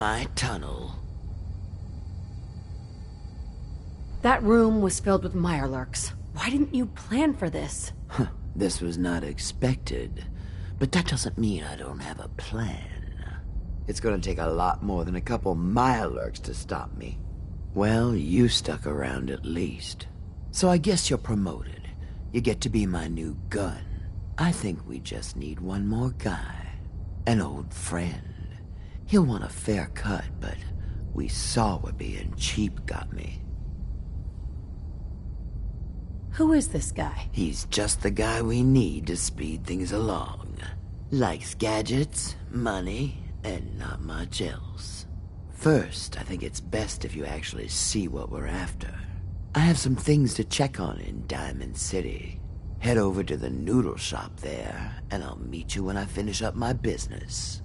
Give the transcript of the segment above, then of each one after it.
My tunnel. That room was filled with mirelurks. Why didn't you plan for this? This was not expected, but that doesn't mean I don't have a plan. It's gonna take a lot more than a couple mirelurks to stop me. Well, you stuck around at least. So I guess you're promoted. You get to be my new gun. I think we just need one more guy. An old friend. He'll want a fair cut, but we saw what being cheap got me. Who is this guy? He's just the guy we need to speed things along. Likes gadgets, money, and not much else. First, I think it's best if you actually see what we're after. I have some things to check on in Diamond City. Head over to the noodle shop there, and I'll meet you when I finish up my business.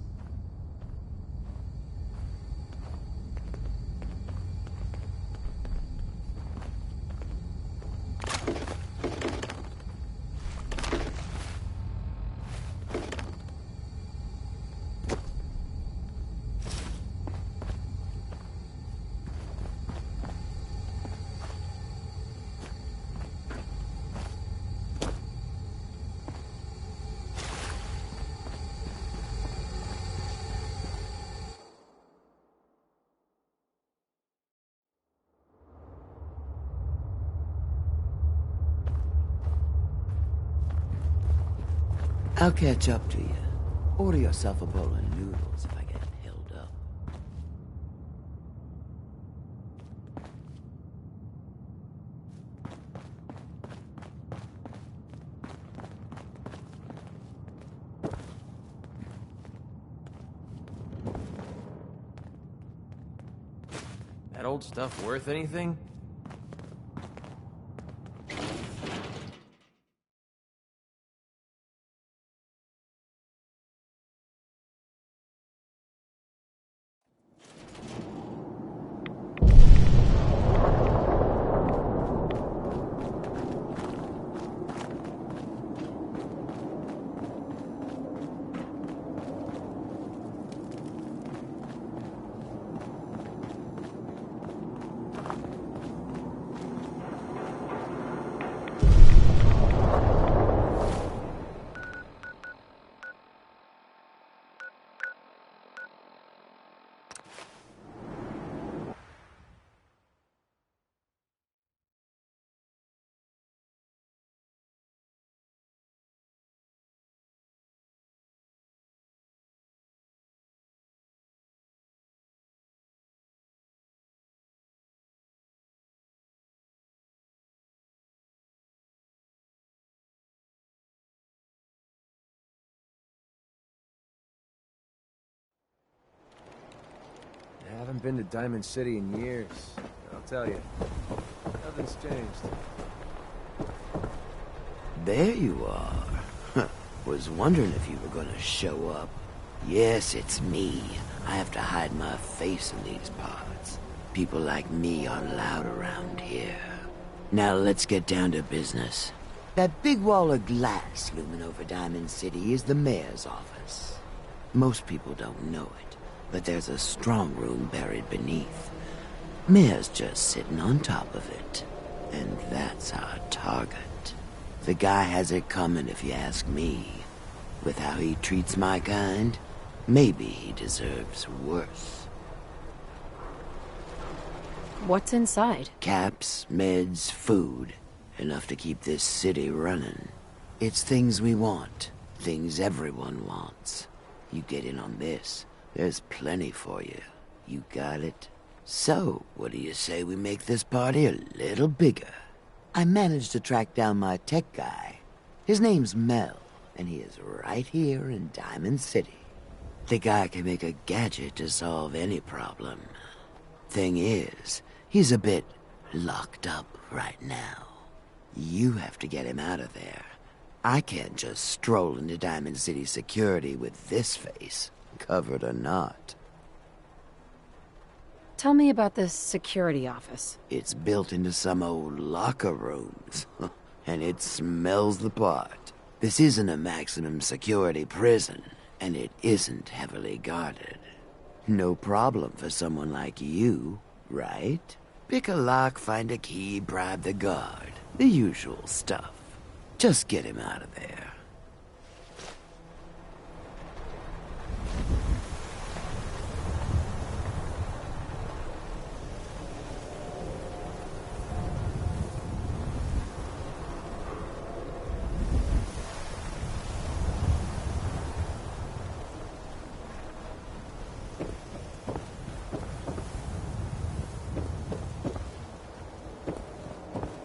I'll catch up to you. Order yourself a bowl of noodles if I get held up. That old stuff worth anything? I haven't been to Diamond City in years. I'll tell you, nothing's changed. There you are. Was wondering if you were gonna show up. Yes, it's me. I have to hide my face in these parts. People like me aren't allowed around here. Now let's get down to business. That big wall of glass looming over Diamond City is the mayor's office. Most people don't know it, but there's a strong room buried beneath. Mayor's just sitting on top of it. And that's our target. The guy has it coming if you ask me. With how he treats my kind, maybe he deserves worse. What's inside? Caps, meds, food. Enough to keep this city running. It's things we want. Things everyone wants. You get in on this, there's plenty for you. You got it? So, what do you say we make this party a little bigger? I managed to track down my tech guy. His name's Mel, and he is right here in Diamond City. The guy can make a gadget to solve any problem. Thing is, he's a bit locked up right now. You have to get him out of there. I can't just stroll into Diamond City security with this face, covered or not. Tell me about this security office. It's built into some old locker rooms, and it smells the part. This isn't a maximum security prison, and it isn't heavily guarded. No problem for someone like you, right? Pick a lock, find a key, bribe the guard. The usual stuff. Just get him out of there.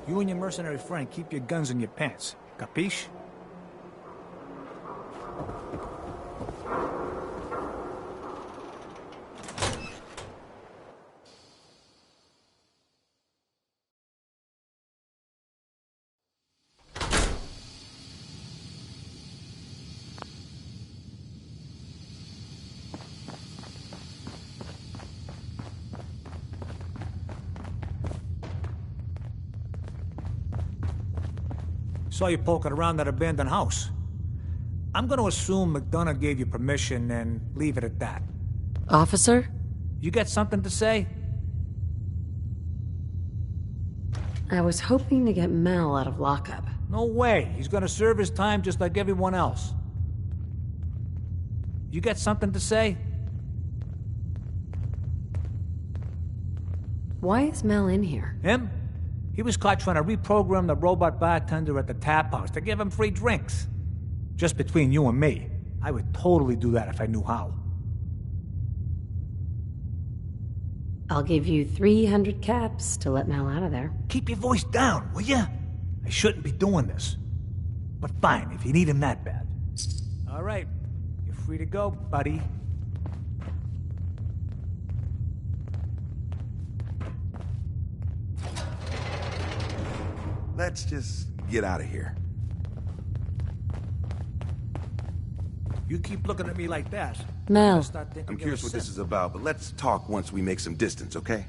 You and your mercenary friend keep your guns in your pants. Capiche? Saw you poking around that abandoned house. I'm gonna assume McDonough gave you permission and leave it at that. Officer? You got something to say? I was hoping to get Mel out of lockup. No way. He's gonna serve his time just like everyone else. You got something to say? Why is Mel in here? Him? He was caught trying to reprogram the robot bartender at the tap house to give him free drinks. Just between you and me, I would totally do that if I knew how. I'll give you 300 caps to let Mel out of there. Keep your voice down, will ya? I shouldn't be doing this. But fine, if you need him that bad. All right, you're free to go, buddy. Let's just get out of here. You keep looking at me like that. Mel. I'm curious what this is about, but let's talk once we make some distance, okay?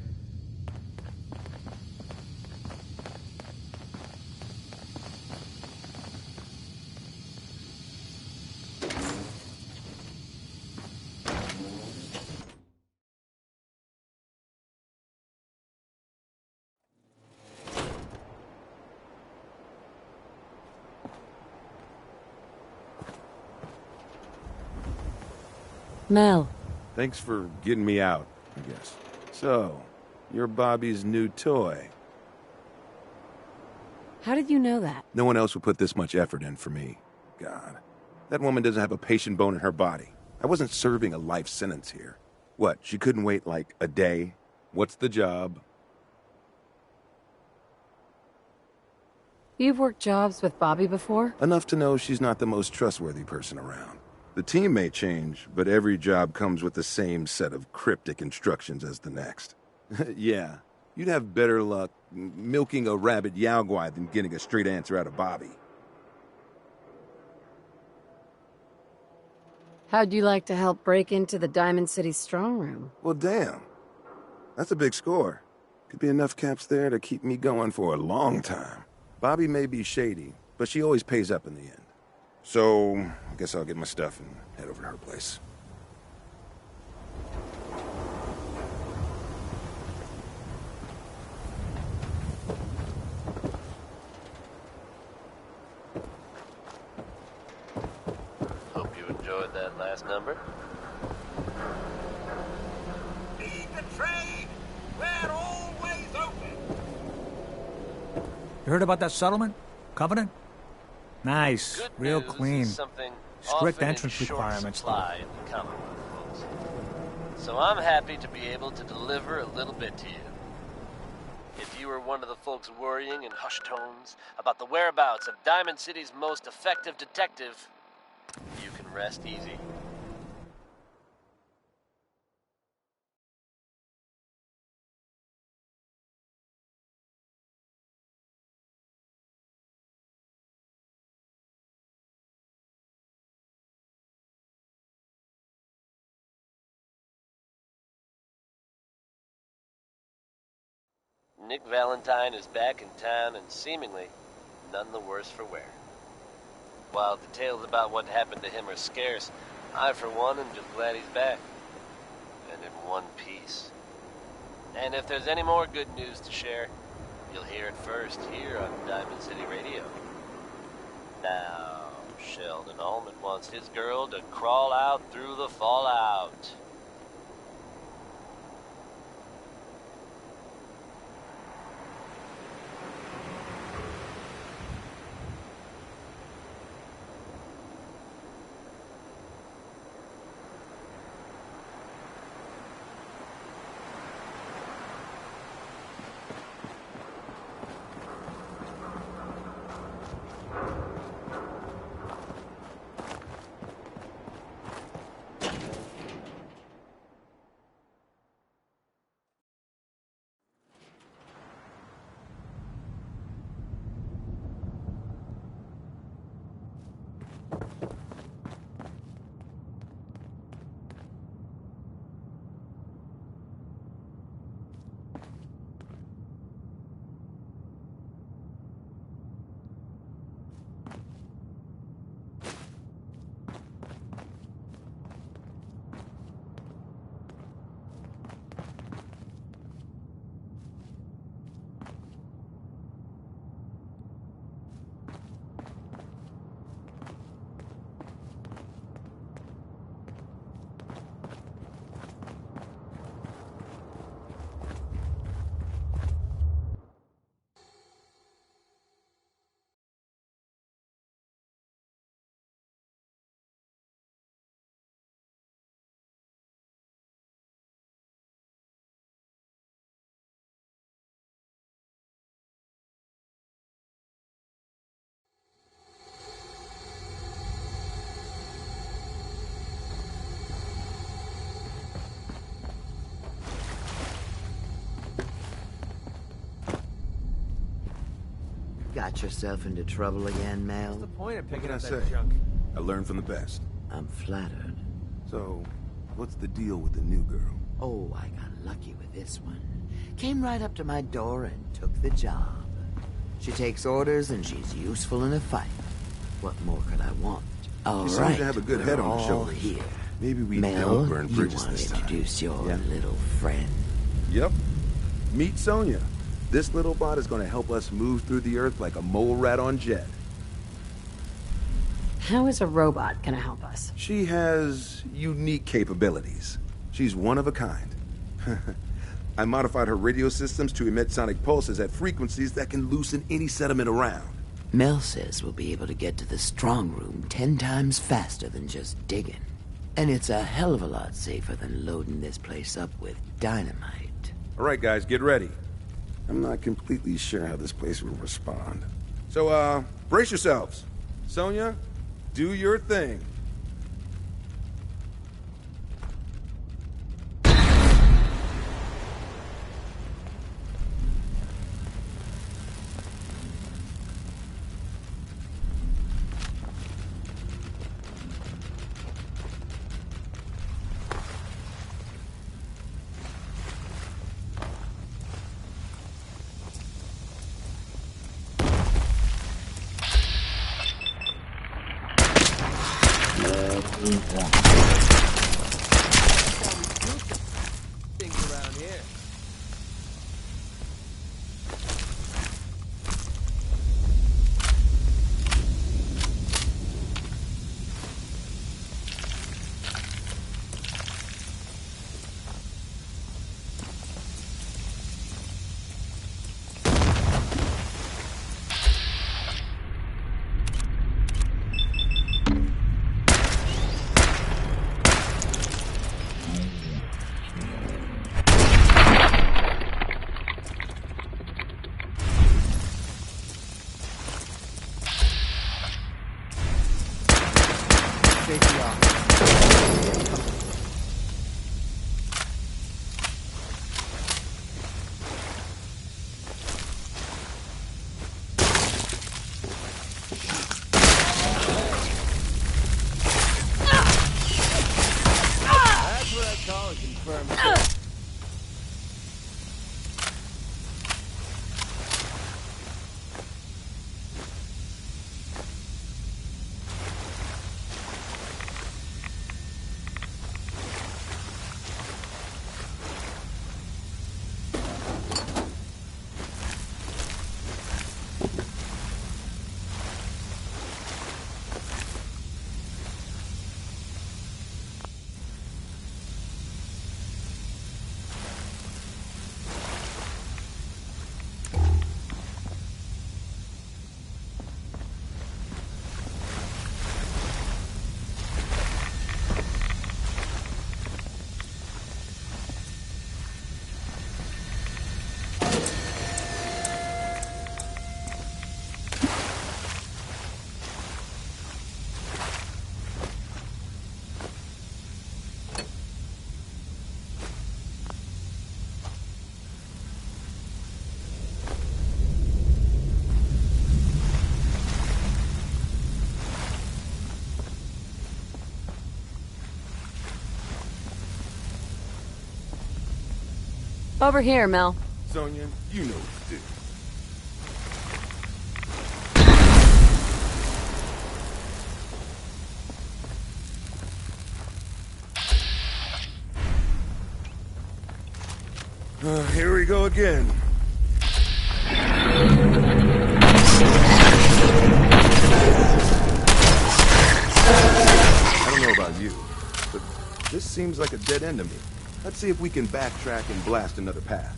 Mel. Thanks for getting me out, I guess. So, you're Bobby's new toy. How did you know that? No one else would put this much effort in for me. God. That woman doesn't have a patient bone in her body. I wasn't serving a life sentence here. What, she couldn't wait like a day? What's the job? You've worked jobs with Bobby before? Enough to know she's not the most trustworthy person around. The team may change, but every job comes with the same set of cryptic instructions as the next. Yeah, you'd have better luck milking a rabid Yao Guai than getting a straight answer out of Bobby. How'd you like to help break into the Diamond City strong room? Well, damn. That's a big score. Could be enough caps there to keep me going for a long time. Bobby may be shady, but she always pays up in the end. So, I guess I'll get my stuff and head over to her place. Hope you enjoyed that last number. Feed the trade! We're always open! You heard about that settlement? Covenant? Nice. Good Real news clean. is something Strict often in entrance short requirements. supply in the comic book books. So I'm happy to be able to deliver a little bit to you. If you were one of the folks worrying in hushed tones about the whereabouts of Diamond City's most effective detective, you can rest easy. Nick Valentine is back in town and seemingly none the worse for wear. While details about what happened to him are scarce, I for one am just glad he's back. and in one piece. And if there's any more good news to share, you'll hear it first here on Diamond City Radio. Now, Sheldon Allman wants his girl to crawl out through the fallout. Got yourself into trouble again, What's the Mel? point of picking What up can I that say? junk? I learned from the best. I'm flattered. So, what's the deal with the new girl? Oh, I got lucky with this one. Came right up to my door and took the job. She takes orders and she's useful in a fight. What more could I want? All She right, seems to have a good head on her we're all shoulders. here. Maybe we Mel, don't burn you bridges want to this time. introduce your Yeah. little friend. Yep. Meet Sonya. This little bot is going to help us move through the earth like a mole rat on jet. How is a robot gonna help us? She has unique capabilities. She's one of a kind. I modified her radio systems to emit sonic pulses at frequencies that can loosen any sediment around. Mel says we'll be able to get to the strong room 10 times faster than just digging. And it's a hell of a lot safer than loading this place up with dynamite. All right, guys, get ready. I'm not completely sure how this place will respond. So, brace yourselves. Sonya, do your thing. Things around here. Over here, Mel. Sonya, you know what to do. Here we go again. I don't know about you, but this seems like a dead end to me. Let's see if we can backtrack and blast another path.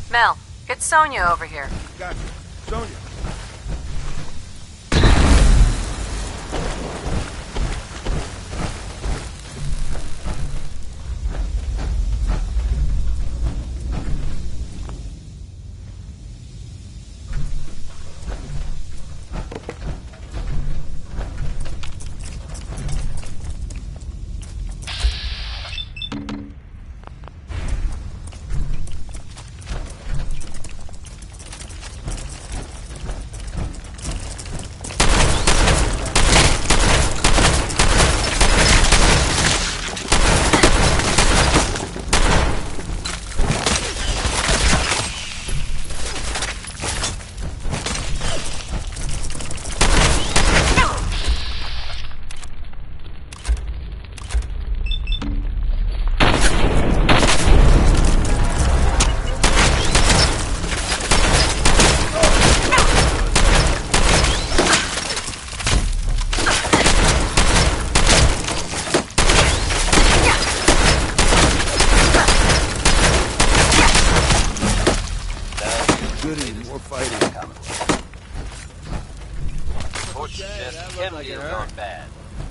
Mel, get Sonya over here. Gotcha. Sonya.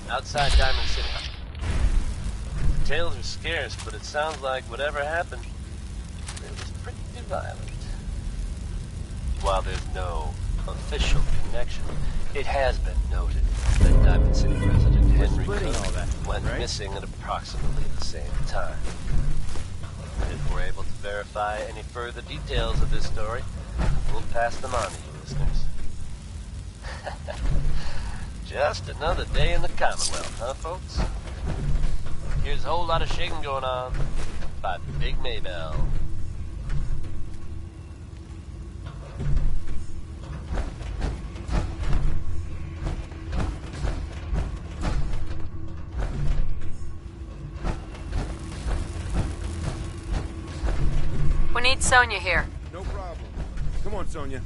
Outside Diamond City. Tales are scarce, but it sounds like whatever happened, it was pretty violent. While there's no official connection, it has been noted that Diamond City President Henry Cook went missing at approximately the same time. If we're able to verify any further details of this story, we'll pass them on to you listeners. Just another day in the Commonwealth, huh, folks? Here's a whole lot of shaking going on by Big Maybell. We need Sonya here. No problem. Come on, Sonya.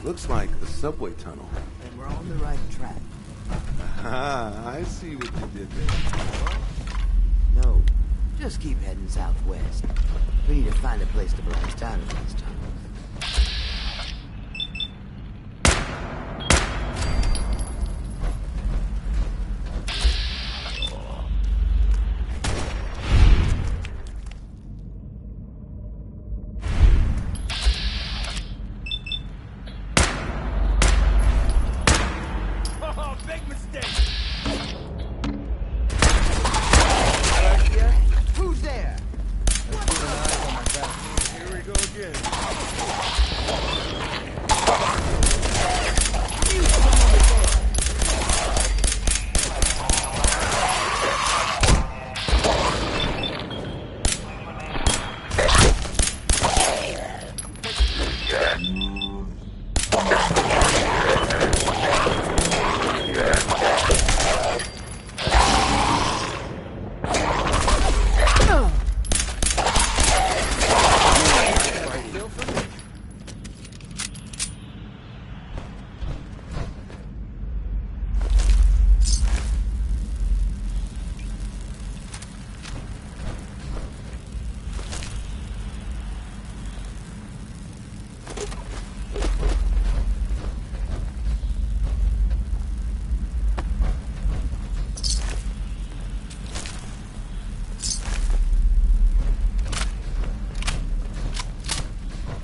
Looks like a subway tunnel. Then we're on the right track. Ah, I see what you did there. No, just keep heading southwest. We need to find a place to blast out of these tunnels. big mistake! Who's there? Here we go again.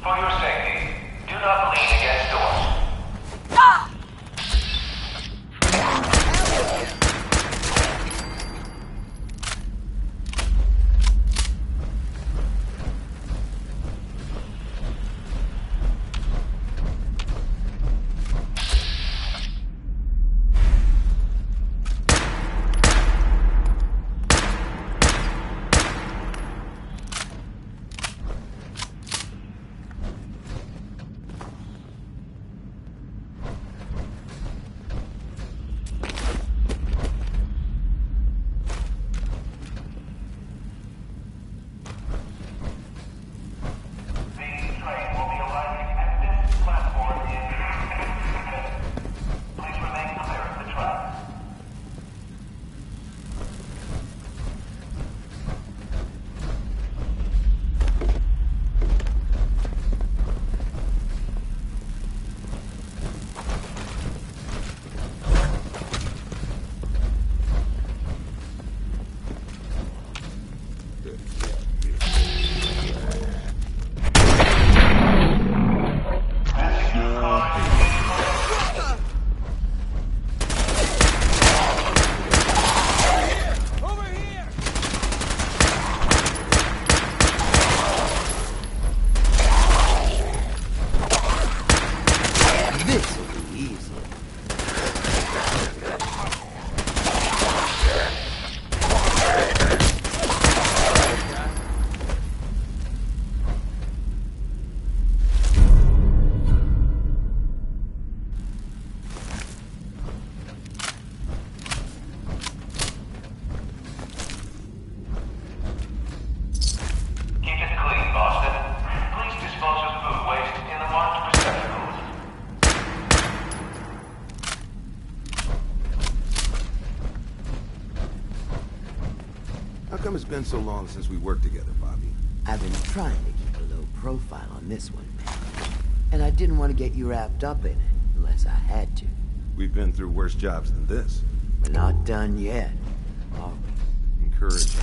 For your safety, do not lean against doors. How come it's been so long since we worked together, Bobby? I've been trying to keep a low profile on this one, man. And I didn't want to get you wrapped up in it, unless I had to. We've been through worse jobs than this. We're not done yet, are we? Encouraging.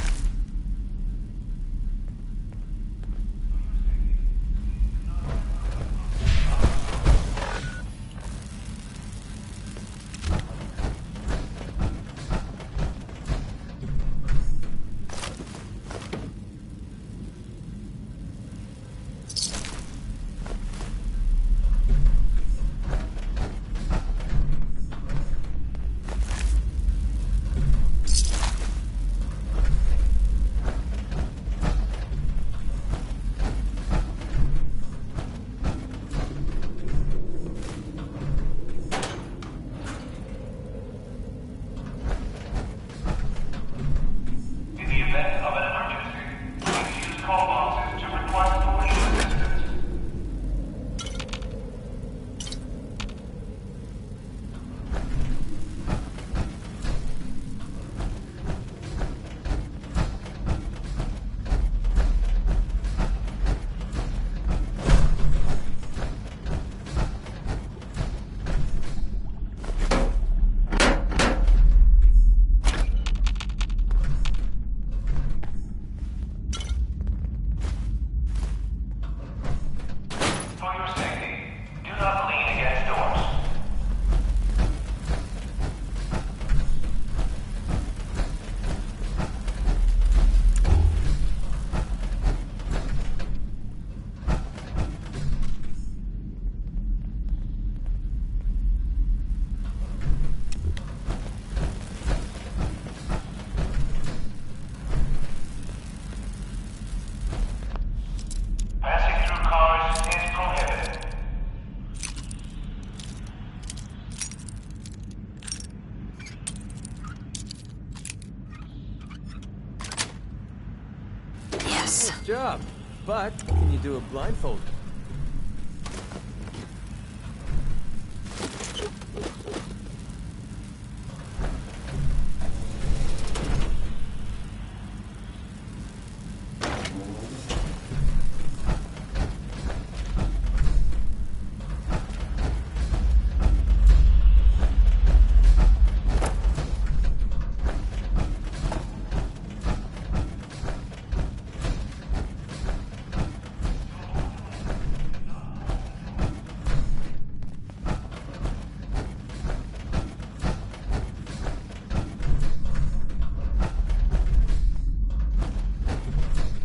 this. Good job. But can you do it blindfolded?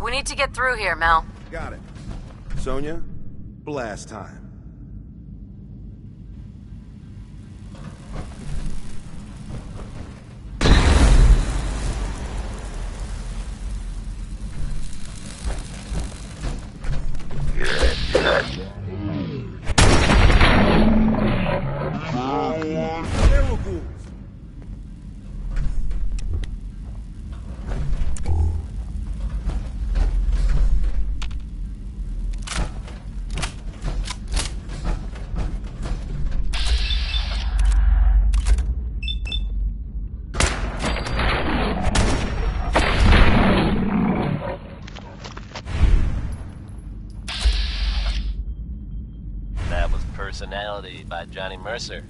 We need to get through here, Mel. Got it. Sonia, blast time. That was Personality by Johnny Mercer.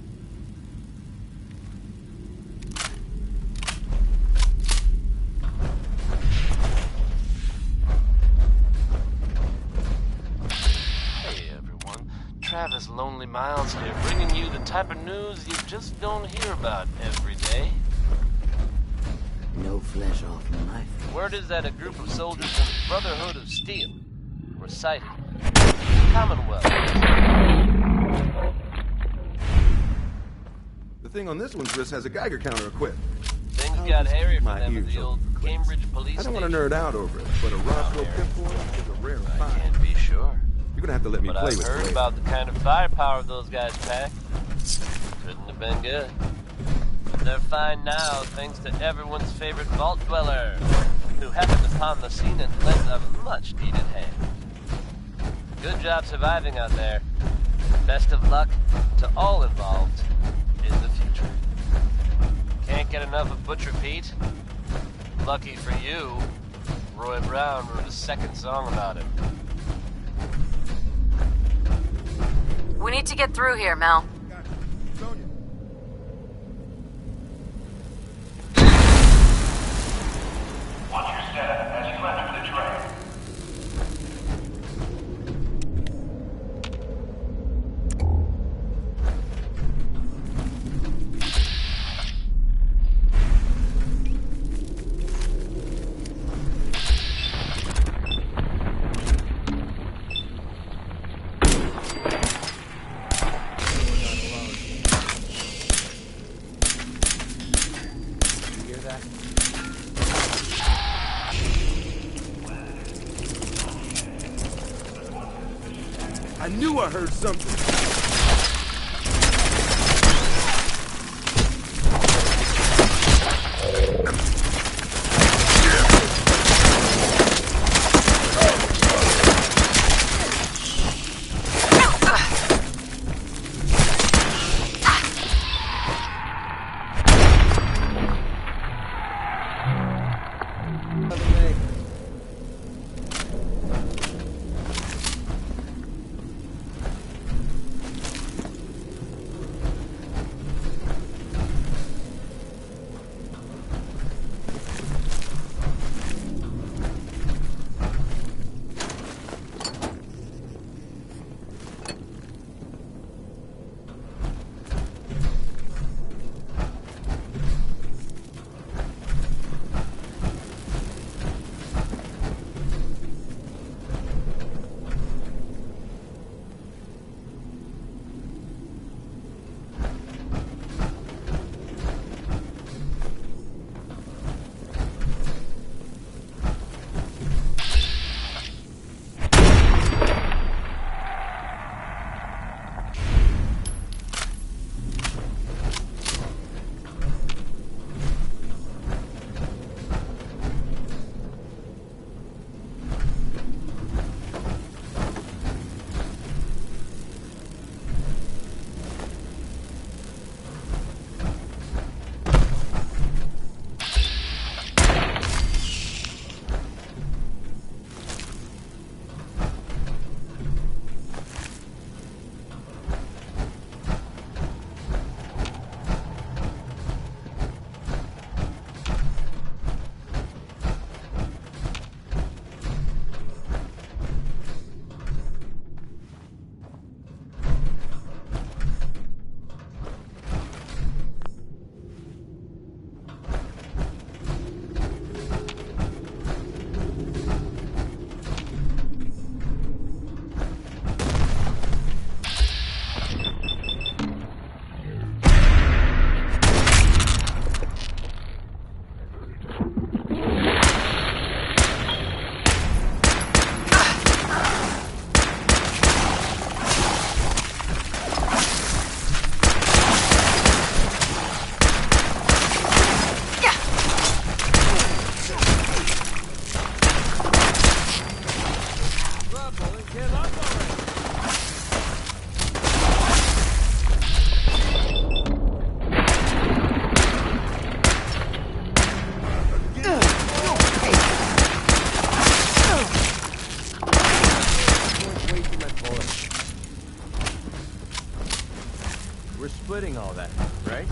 Hey everyone, Travis Lonely Miles here, bringing you the type of news you just don't hear about every day. No flesh off my face. Word is that a group of soldiers from the Brotherhood of Steel were sighted in the Commonwealth. The thing on this one's wrist has a Geiger counter equipped. Things I'll got just hairy keep for my them at ears the old open, please. Cambridge police I don't want to station. nerd out over it, but a Roswell Harry. pip is a rare I find. can't be sure. You're gonna have to let me But play I've with heard it. about the kind of firepower those guys pack. Couldn't have been good. They're fine now, thanks to everyone's favorite vault dweller, who happened upon the scene and lent a much-needed hand. Good job surviving out there. Best of luck to all involved in the future. Can't get enough of Butcher Pete? Lucky for you, Roy Brown wrote a second song about him. We need to get through here, Mel. Gotcha. Sonia. Watch your step as you enter the train. You hear that? I knew I heard something. splitting all that, right?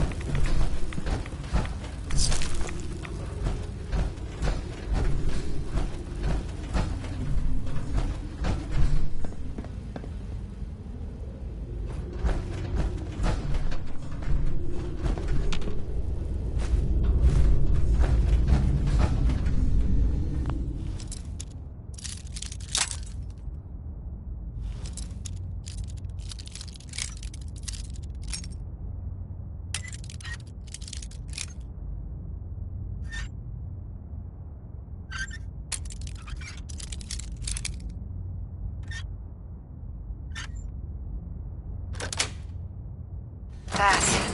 That's it.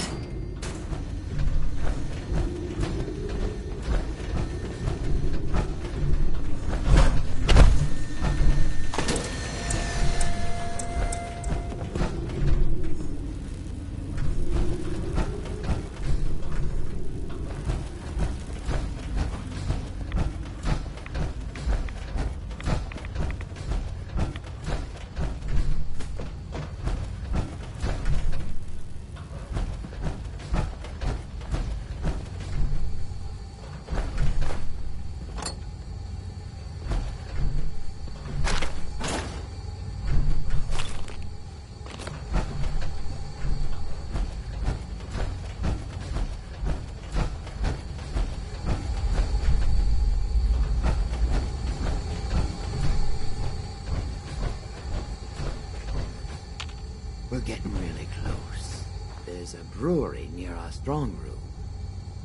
We're getting really close. There's a brewery near our strong room.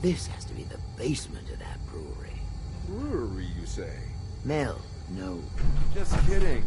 This has to be the basement of that brewery. Brewery, you say? Mel, no. Just kidding.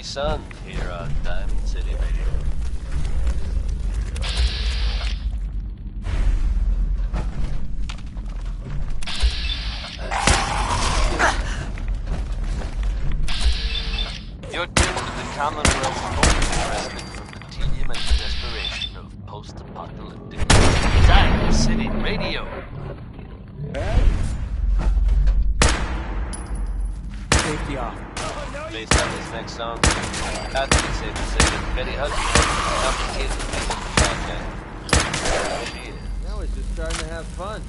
Sun here on Diamond City Radio. You're tuned to the Commonwealth's only respite from the tedium and desperation of post-apocalyptic Diamond City Radio. Safety off. Based on this next song, I think it's safe to say that Betty Hudson has complicated things with the podcast. She is. Now we're just starting to have fun.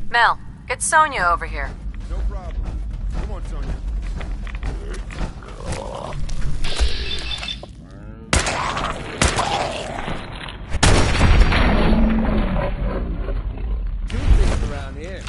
Mel, it's Sonia over here. No problem. Come on, Sonya. Two things around here.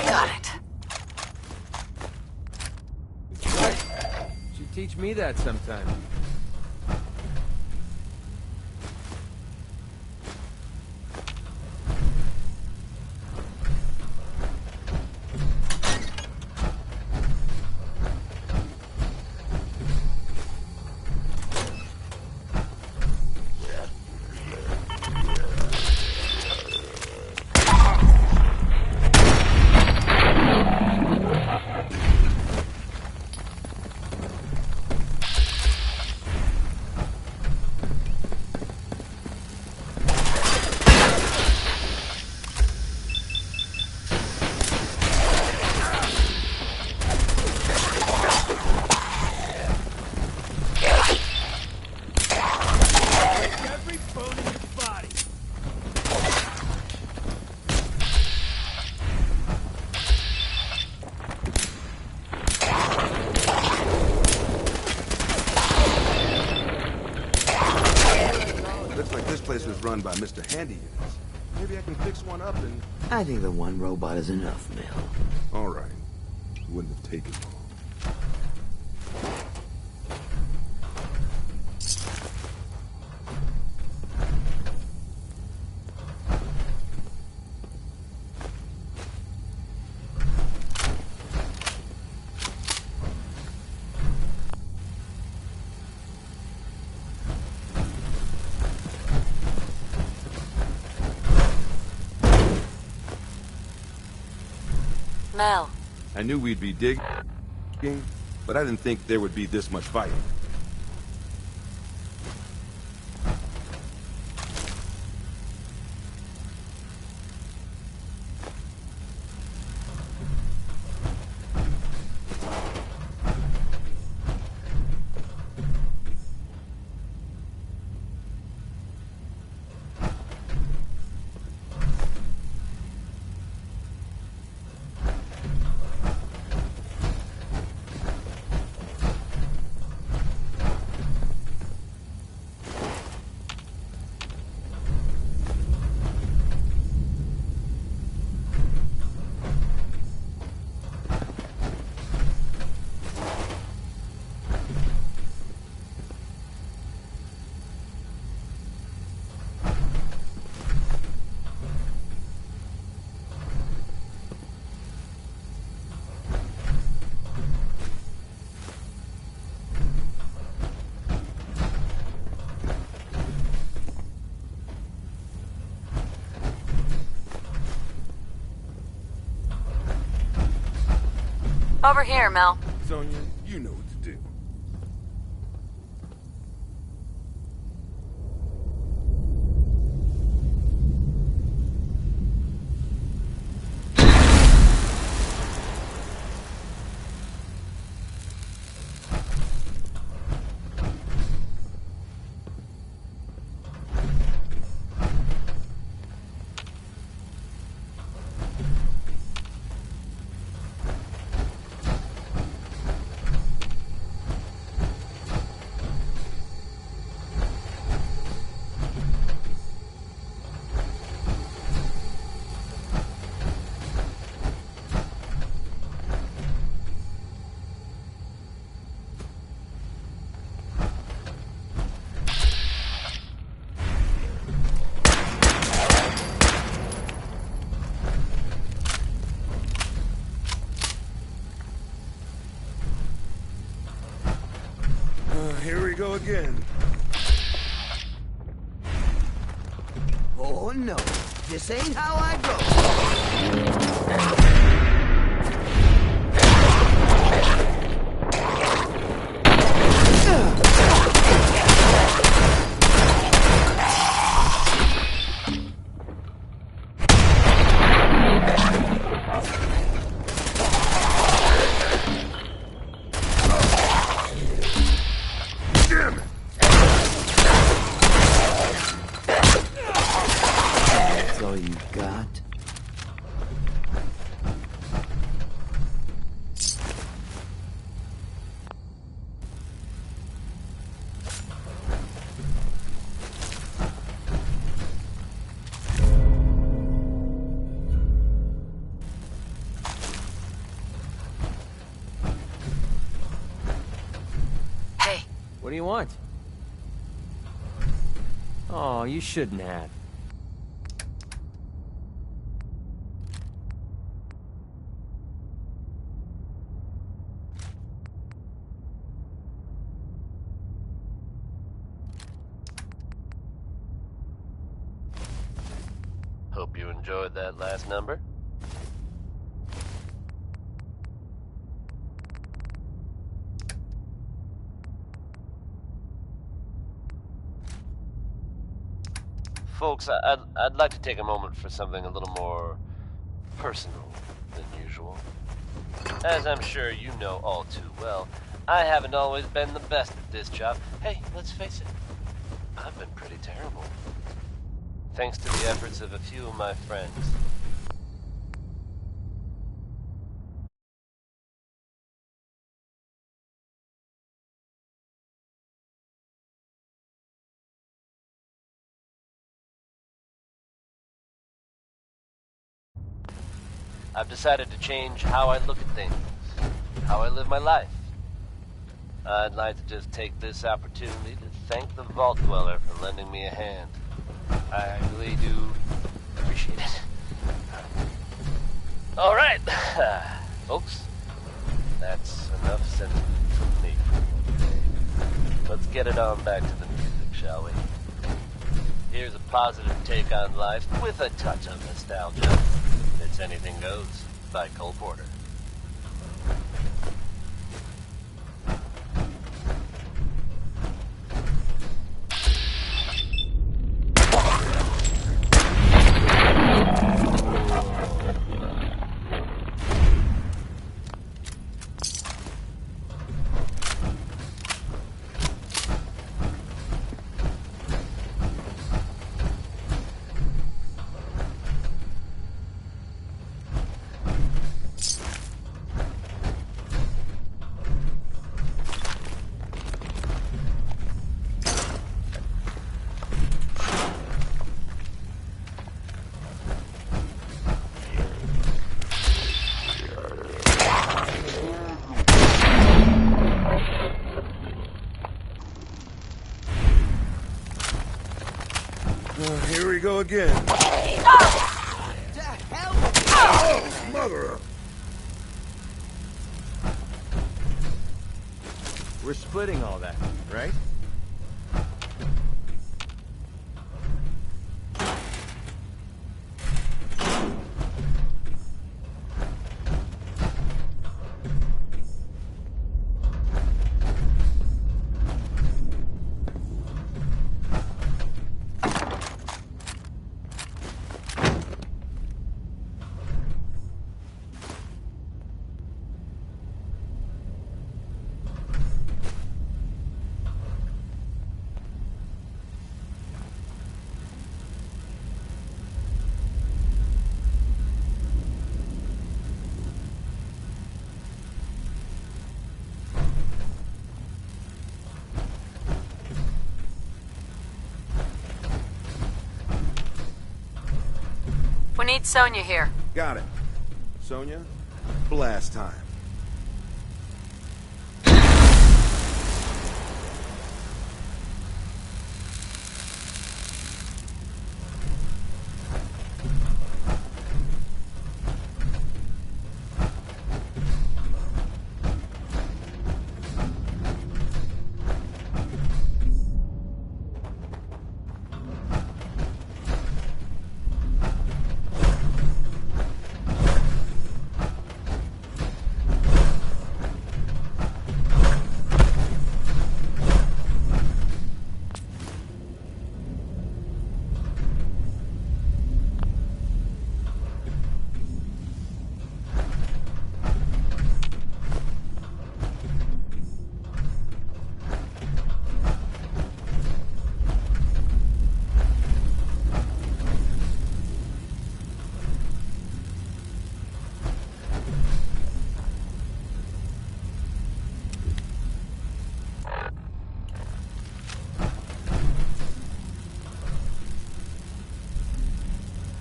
Got it. Should teach me that sometime. Every bone in your body. Looks like this place was run by Mr. Handy Units. Maybe I can fix one up and... I think the one robot is enough, Mel. All right. Wouldn't have taken long. Mel, I knew we'd be digging, but I didn't think there would be this much fighting. Over here, Mel. Sonya, you know what to do. Here we go again. Oh no, this ain't how I Damn it! That's all you got? Hey, What do you want? Oh, you shouldn't have. Hope you enjoyed that last number. Folks, I'd like to take a moment for something a little more personal than usual. As I'm sure you know all too well, I haven't always been the best at this job. Hey, let's face it, I've been pretty terrible. Thanks to the efforts of a few of my friends. I've decided to change how I look at things, how I live my life. I'd like to just take this opportunity to thank the Vault Dweller for lending me a hand. I really do appreciate it. All right, folks, that's enough sentiment from me. Let's get it on back to the music, shall we? Here's a positive take on life with a touch of nostalgia. It's Anything Goes by Cole Porter. Here we go again. Oh, mother of... We're splitting all that, right? Meet Sonia here. Got it. Sonia, blast time.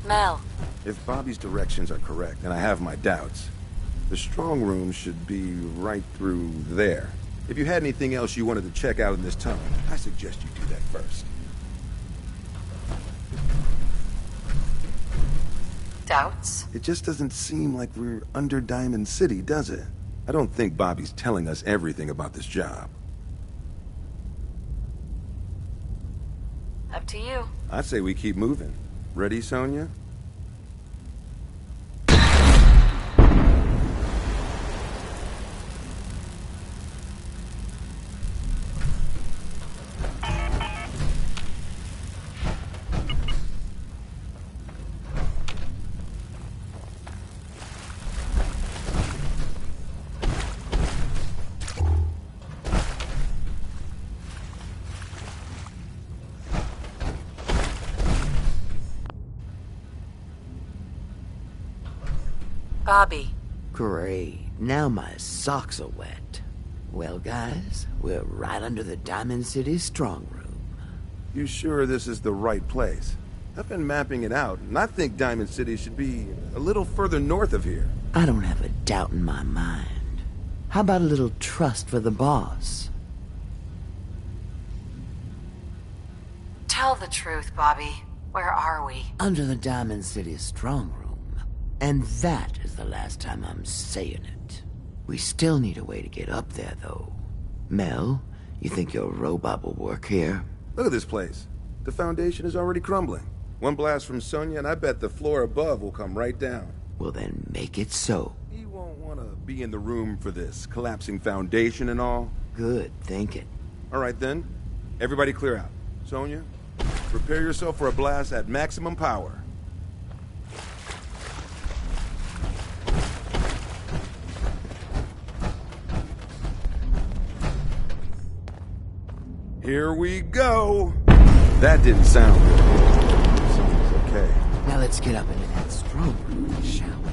Mel. If Bobby's directions are correct, and I have my doubts, the strong room should be right through there. If you had anything else you wanted to check out in this tunnel, I suggest you do that first. Doubts? It just doesn't seem like we're under Diamond City, does it? I don't think Bobby's telling us everything about this job. Up to you. I'd say we keep moving. Ready, Sonia? Bobby. Great. Now my socks are wet. Well, guys, we're right under the Diamond City strong room. You sure this is the right place? I've been mapping it out, and I think Diamond City should be a little further north of here. I don't have a doubt in my mind. How about a little trust for the boss? Tell the truth, Bobby. Where are we? Under the Diamond City strong room. And that is the last time I'm saying it. We still need a way to get up there, though. Mel, you think your robot will work here? Look at this place. The foundation is already crumbling. One blast from Sonia, and I bet the floor above will come right down. Well, then make it so. He won't want to be in the room for this collapsing foundation and all. Good thinking. All right, then. Everybody clear out. Sonia, prepare yourself for a blast at maximum power. Here we go. That didn't sound good. Something's okay. Now let's get up into that strong room, shall we?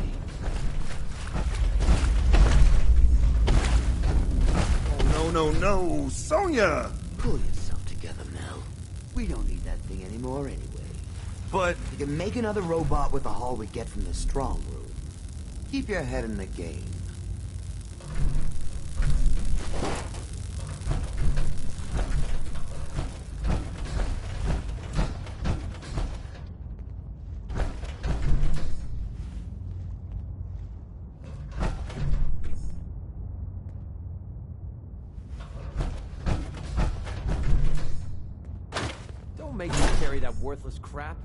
Oh, no, Sonia! Pull yourself together, Mel. We don't need that thing anymore anyway. But We can make another robot with the haul we get from the strong room. Keep your head in the game. Don't make me carry that worthless crap.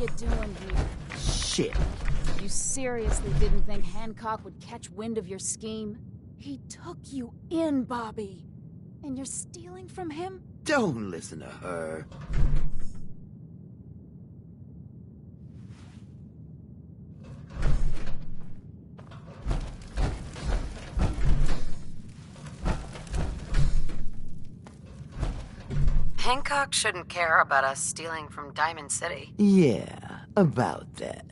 you doing here? Shit. You seriously didn't think Hancock would catch wind of your scheme? He took you in, Bobby. And you're stealing from him? Don't listen to her. Hancock shouldn't care about us stealing from Diamond City. Yeah, about that.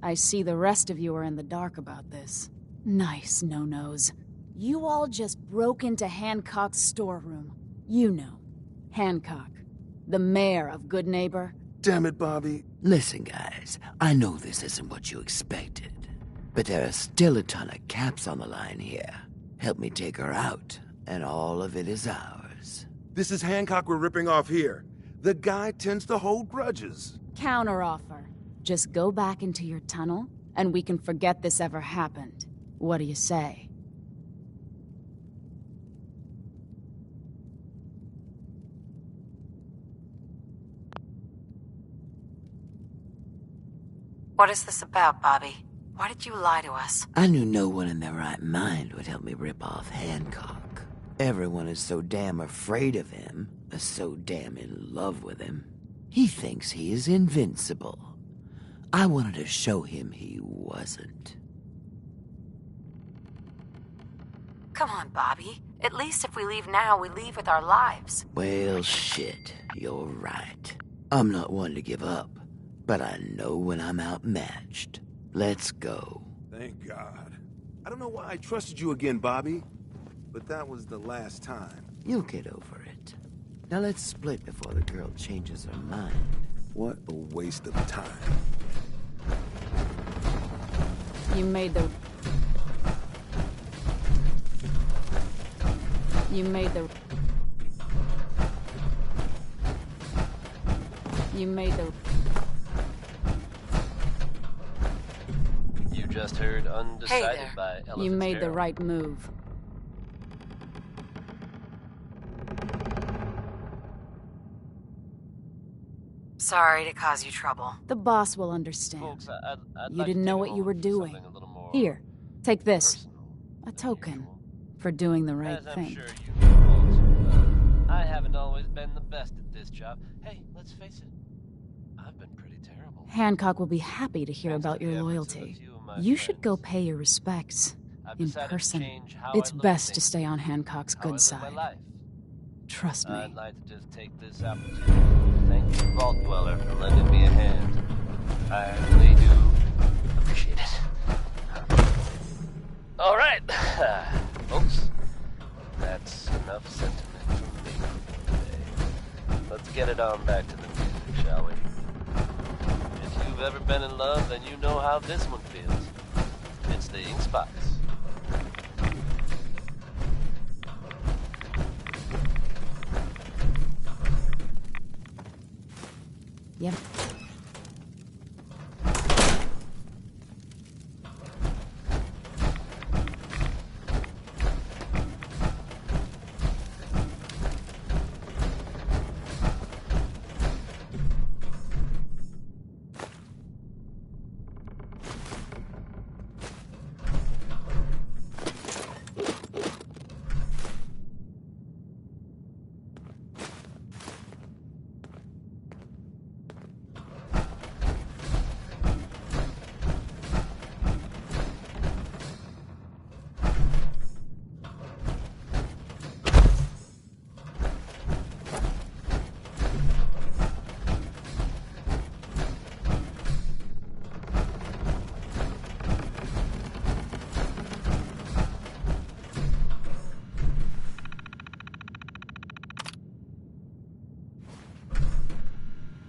I see the rest of you are in the dark about this. Nice no-nos. You all just broke into Hancock's storeroom. You know, Hancock, the mayor of Good Neighbor. Damn it, Bobby. Listen, guys, I know this isn't what you expected, but there are still a ton of caps on the line here. Help me take her out, and all of it is ours. This is Hancock we're ripping off here. The guy tends to hold grudges. Counteroffer. Just go back into your tunnel, and we can forget this ever happened. What do you say? What is this about, Bobby? Why did you lie to us? I knew no one in their right mind would help me rip off Hancock. Everyone is so damn afraid of him, so damn in love with him. He thinks he is invincible. I wanted to show him he wasn't. Come on, Bobby. At least if we leave now, we leave with our lives. Well, shit, you're right. I'm not one to give up, but I know when I'm outmatched. Let's go. Thank God. I don't know why I trusted you again, Bobby, but that was the last time. You'll get over it. Now let's split before the girl changes her mind. What a waste of time. You made the... You made the... You just heard Undecided there. by Elephant You made the Sparrow. right move. Sorry to cause you trouble. The boss will understand. Folks, I'd You like to didn't know take what a you were moment for doing. something a little more Here, take this. personal A than token usual. for doing the right As I'm thing. sure you know, folks, I haven't always been the best at this job. Hey, let's face it, I've been pretty terrible. Hancock will be happy to hear Thanks to about the your efforts of a loyalty. few of my You should go friends, pay your respects I've in decided to person. change how It's I look best at to things, stay on Hancock's how I good live side. my life. Trust me. I'd like to just take this opportunity to thank the Vault Dweller for lending me a hand. I really do appreciate it. All right, folks. That's enough sentiment from me today. Let's get it on back to the music, shall we? If you've ever been in love, then you know how this one feels. It's the ink spots. Yep.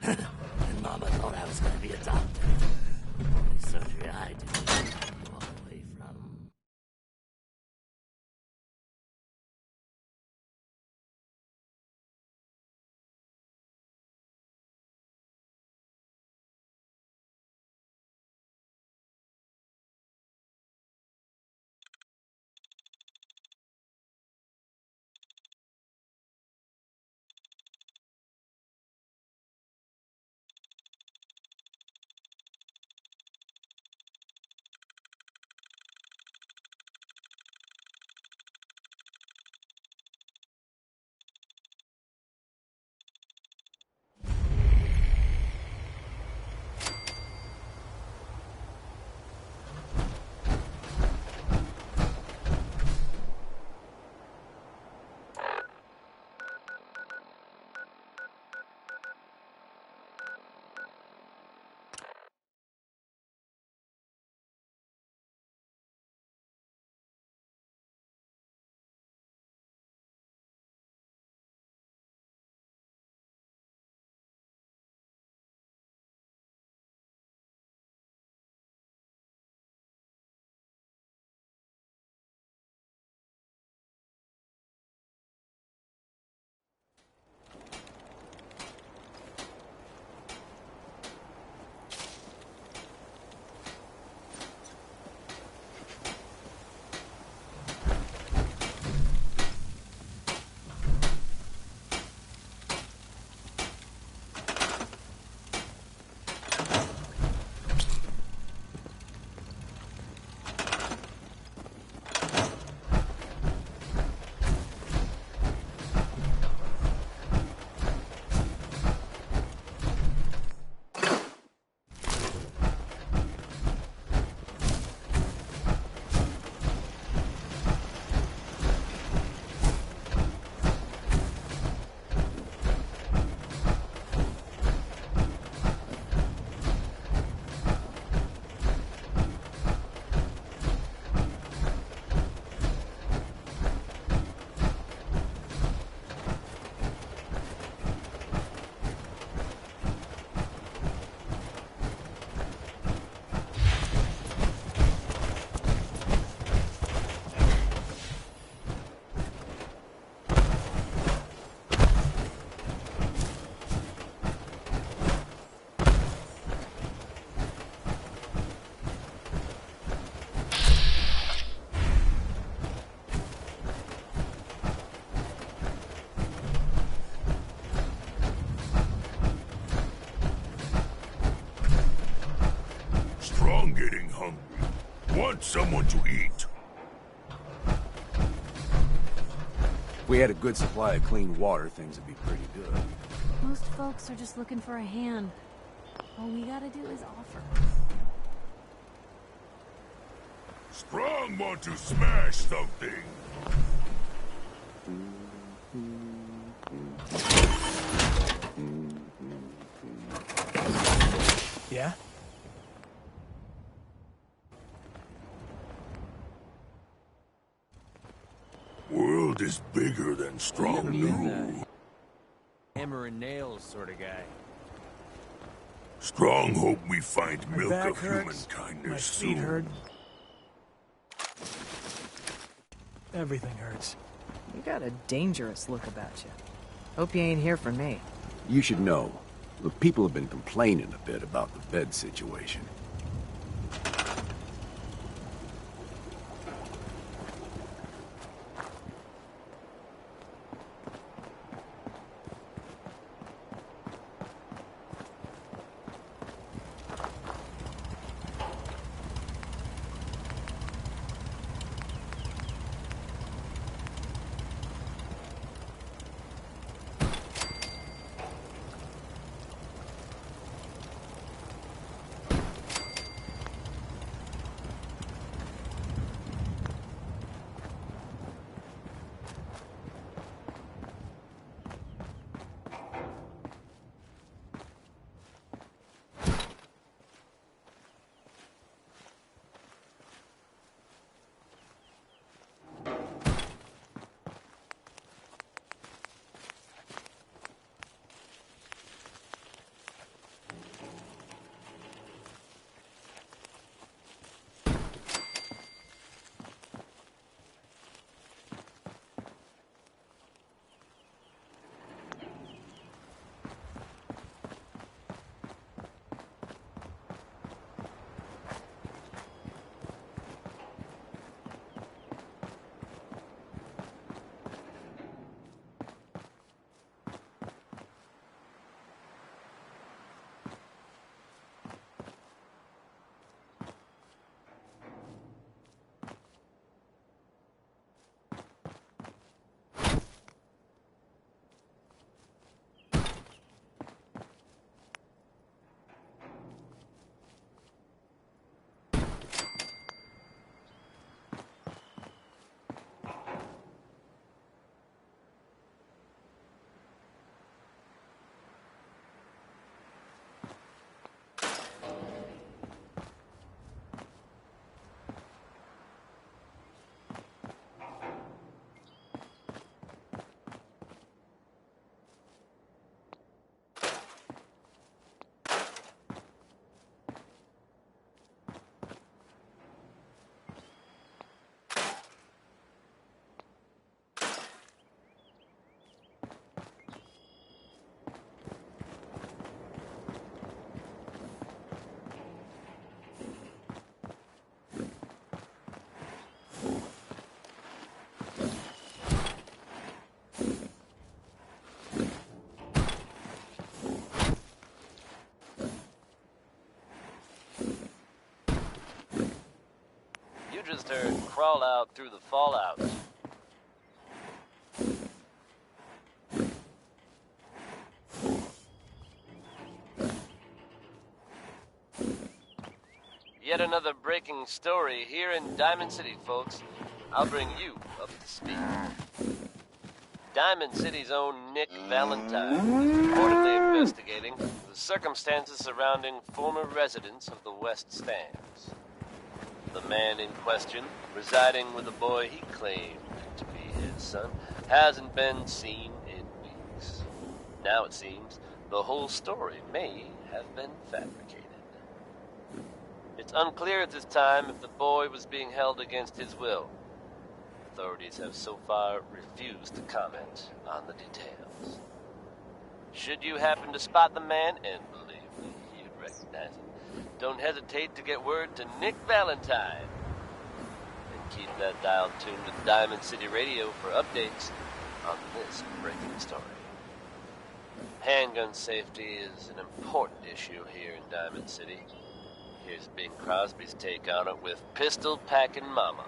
And Mama thought I was gonna be a doctor. Only surgery I did. Walk away from. want someone to eat. If we had a good supply of clean water, things would be pretty good. Most folks are just looking for a hand. All we gotta do is offer. Strong want to smash something. Yeah? World is bigger than Strong knew. Hammer and nails sort of guy. Strong hope we find My milk back of human hurts. kindness My feet soon. hurt. Everything hurts. You got a dangerous look about you. Hope you ain't here for me. You should know. The people have been complaining a bit about the bed situation. You just heard crawl out through the fallout. Yet another breaking story here in Diamond City, folks. I'll bring you up to speed. Diamond City's own Nick Valentine reportedly investigating the circumstances surrounding former residents of the West Stands. The man in question, residing with a boy he claimed to be his son, hasn't been seen in weeks. Now it seems the whole story may have been fabricated. It's unclear at this time if the boy was being held against his will. Authorities have so far refused to comment on the details. Should you happen to spot the man, and believe me, you'd recognize him, don't hesitate to get word to Nick Valentine. And keep that dial tuned to Diamond City Radio for updates on this breaking story. Handgun safety is an important issue here in Diamond City. Here's Bing Crosby's take on it with Pistol Packin' Mama.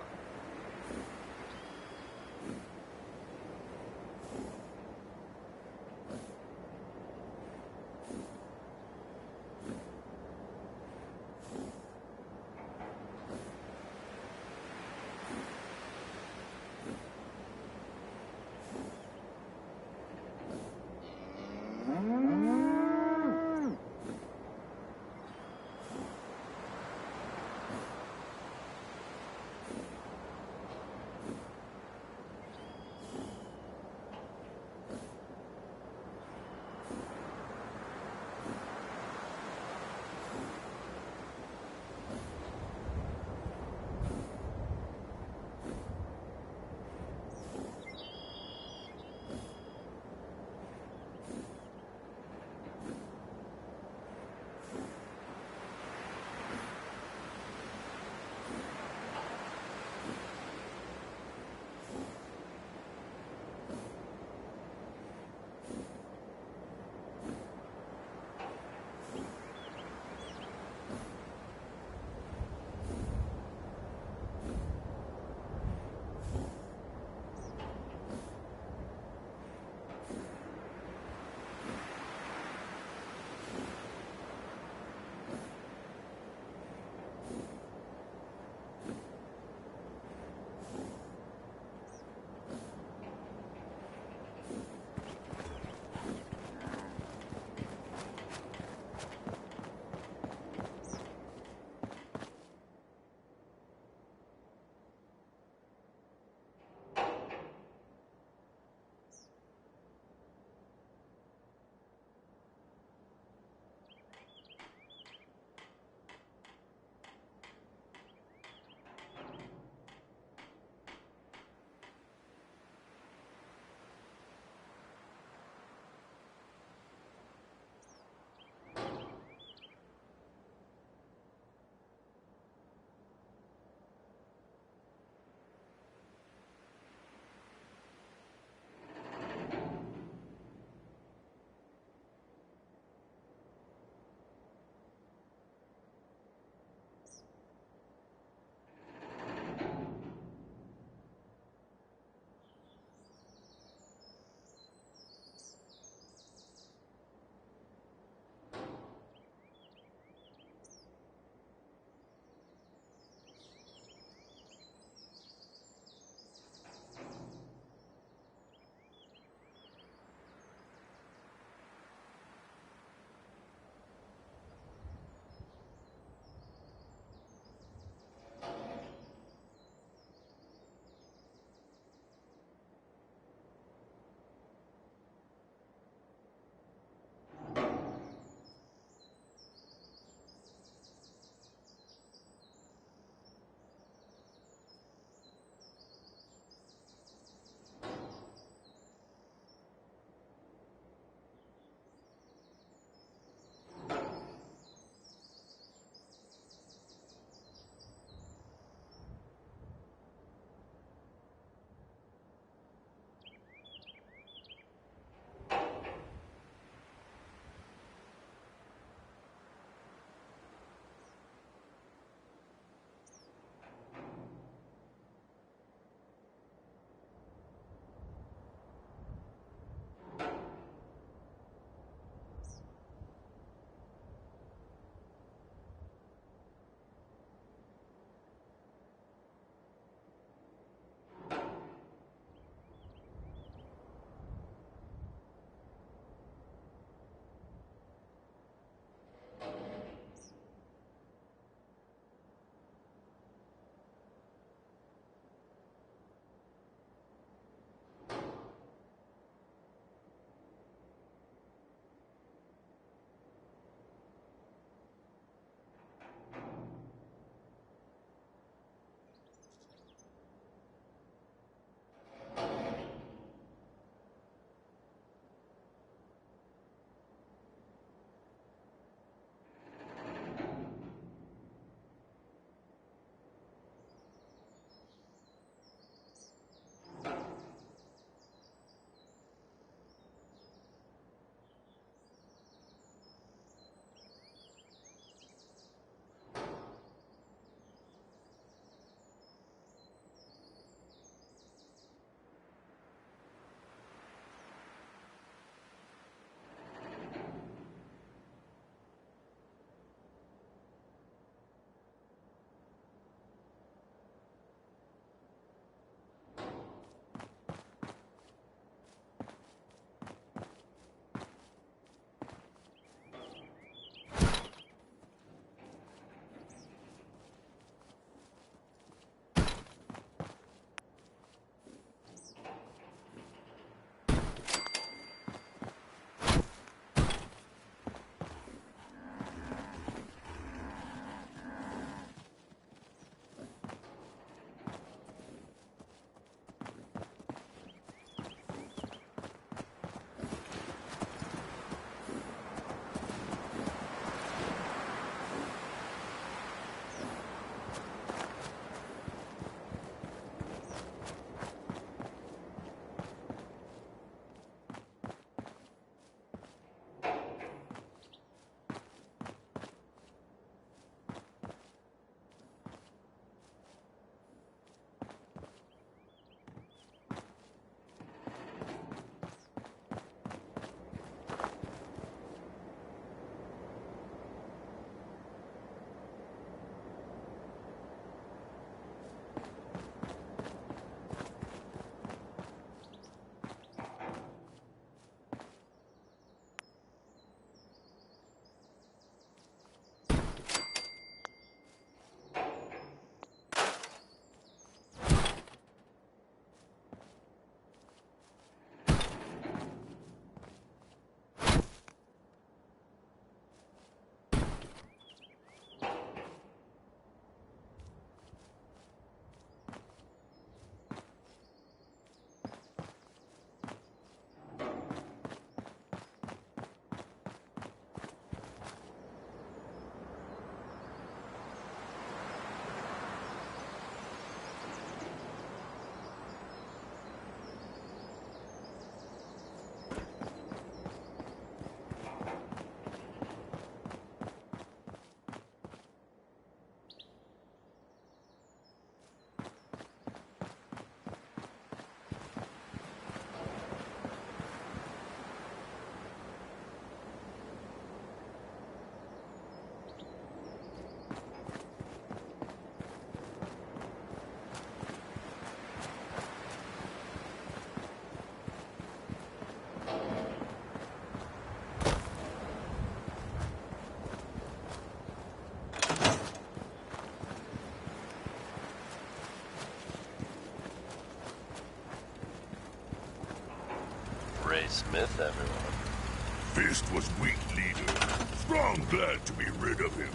Smith, everyone. Fist was weak leader. Strong glad to be rid of him.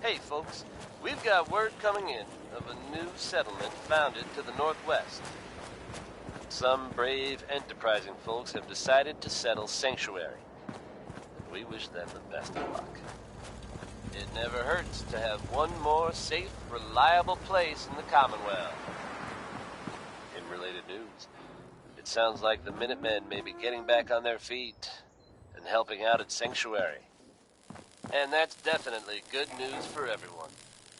Hey, folks. We've got word coming in of a new settlement founded to the northwest. Some brave, enterprising folks have decided to settle Sanctuary. We wish them the best of luck. It never hurts to have one more safe, reliable place in the Commonwealth. In related news, it sounds like the Minutemen may be getting back on their feet and helping out at Sanctuary. And that's definitely good news for everyone.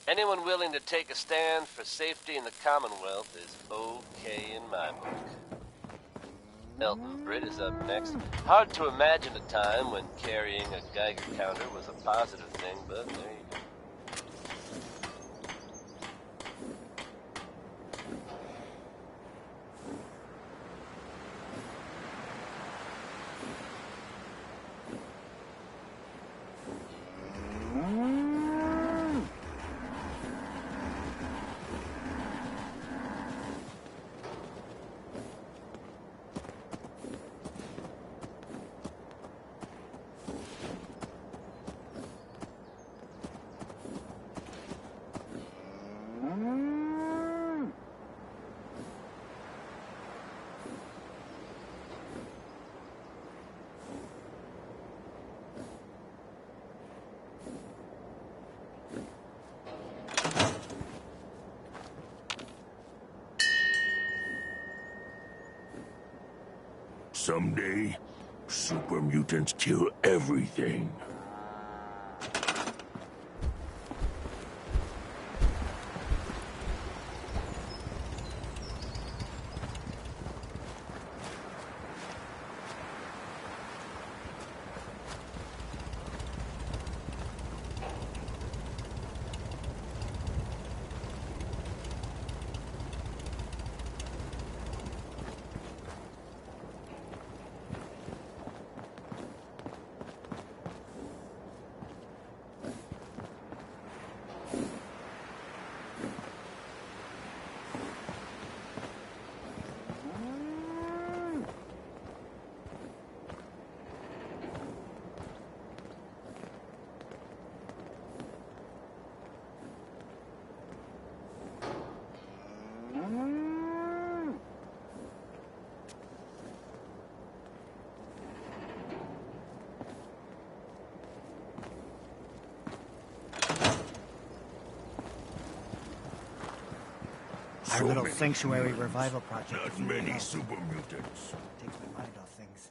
Anyone willing to take a stand for safety in the Commonwealth is okay in my book. Elton Britt is up next. Hard to imagine a time when carrying a Geiger counter was a positive thing, but there you go. Someday, super mutants kill everything. Our little sanctuary revival project. Not many super mutants. Takes my mind off things.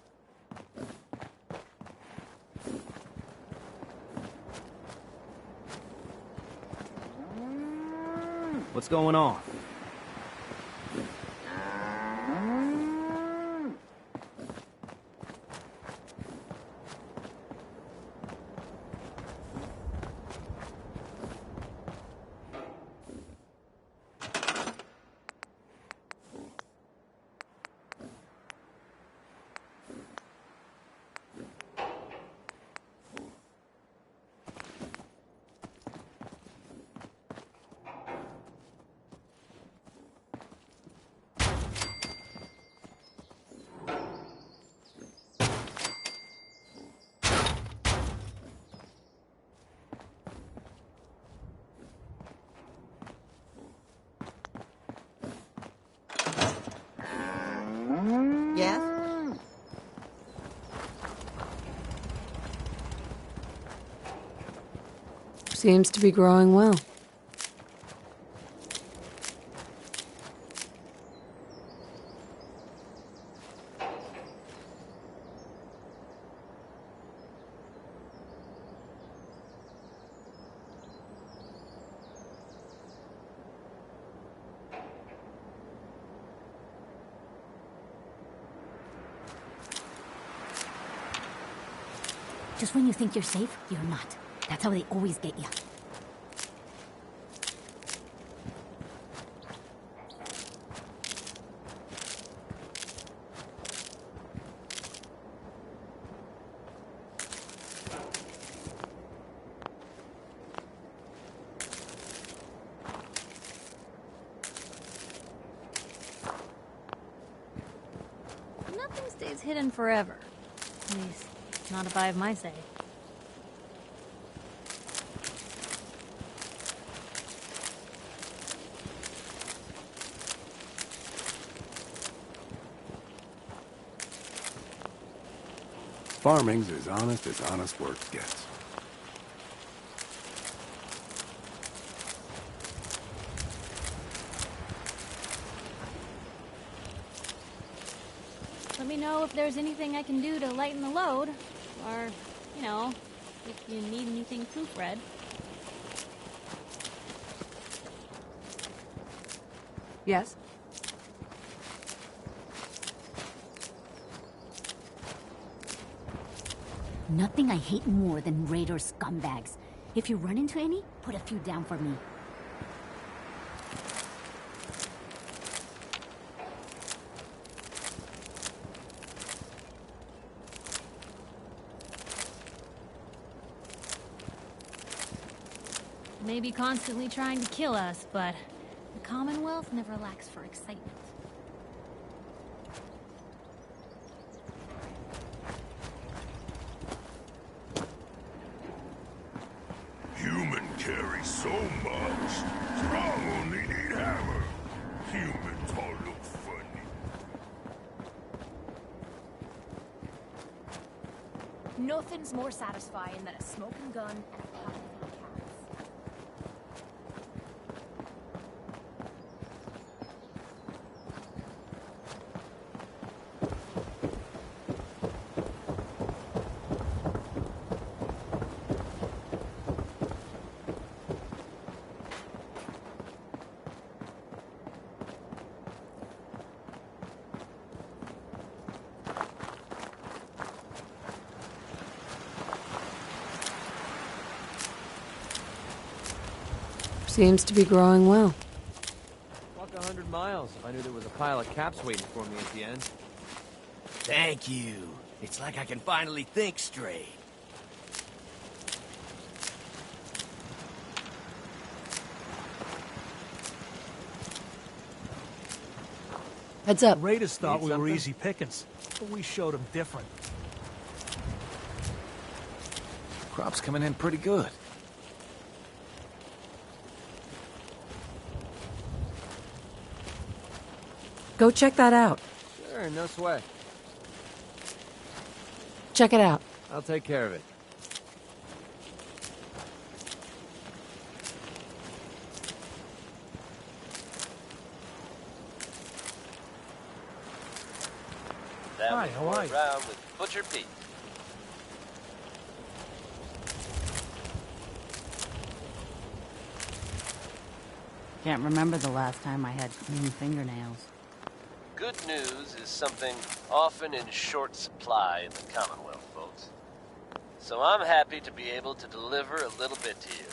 What's going on? Yes? Seems to be growing well. Just when you think you're safe, you're not. That's how they always get you. stays hidden forever. At least, not if I have my say. Farming's as honest work gets. Let me know if there's anything I can do to lighten the load. Or, you know, if you need anything proofread. Yes? Nothing I hate more than raider scumbags. If you run into any, put a few down for me. Maybe constantly trying to kill us, but the Commonwealth never lacks for excitement. Human carry so much. Strong only need hammer. Humans all look funny. Nothing's more satisfying than a smoking gun and a pocket full of cats. Seems to be growing well. Walk 100 miles if I knew there was a pile of caps waiting for me at the end. Thank you. It's like I can finally think straight. Heads up. Raiders thought Need we were something? easy pickings, but we showed them different. Crop's coming in pretty good. Go check that out. Sure, no sweat. Check it out. I'll take care of it. That Hi, was how More are you? Round with Butcher Pete. Can't remember the last time I had clean fingernails. Good news is something often in short supply in the Commonwealth, folks. So I'm happy to be able to deliver a little bit to you.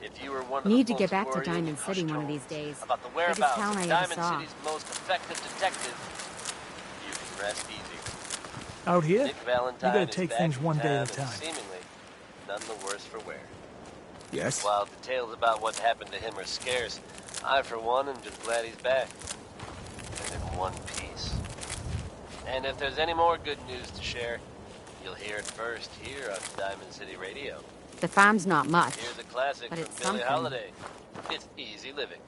If you were one of Need the to get folks back to worrying Diamond in City hushed one of tones these days. about the Biggest whereabouts town I of ever Diamond saw. City's most effective detective, you can rest easy. Out here? Nick Valentine You gotta is take back things in one day town at a and time. seemingly none the worse for wear. Yes? While details about what happened to him are scarce, I, for one, am just glad he's back. And in one piece. And if there's any more good news to share, you'll hear it first here on Diamond City Radio. The farm's not much, Here's a classic but from it's Billie something. Holiday. It's Easy Living.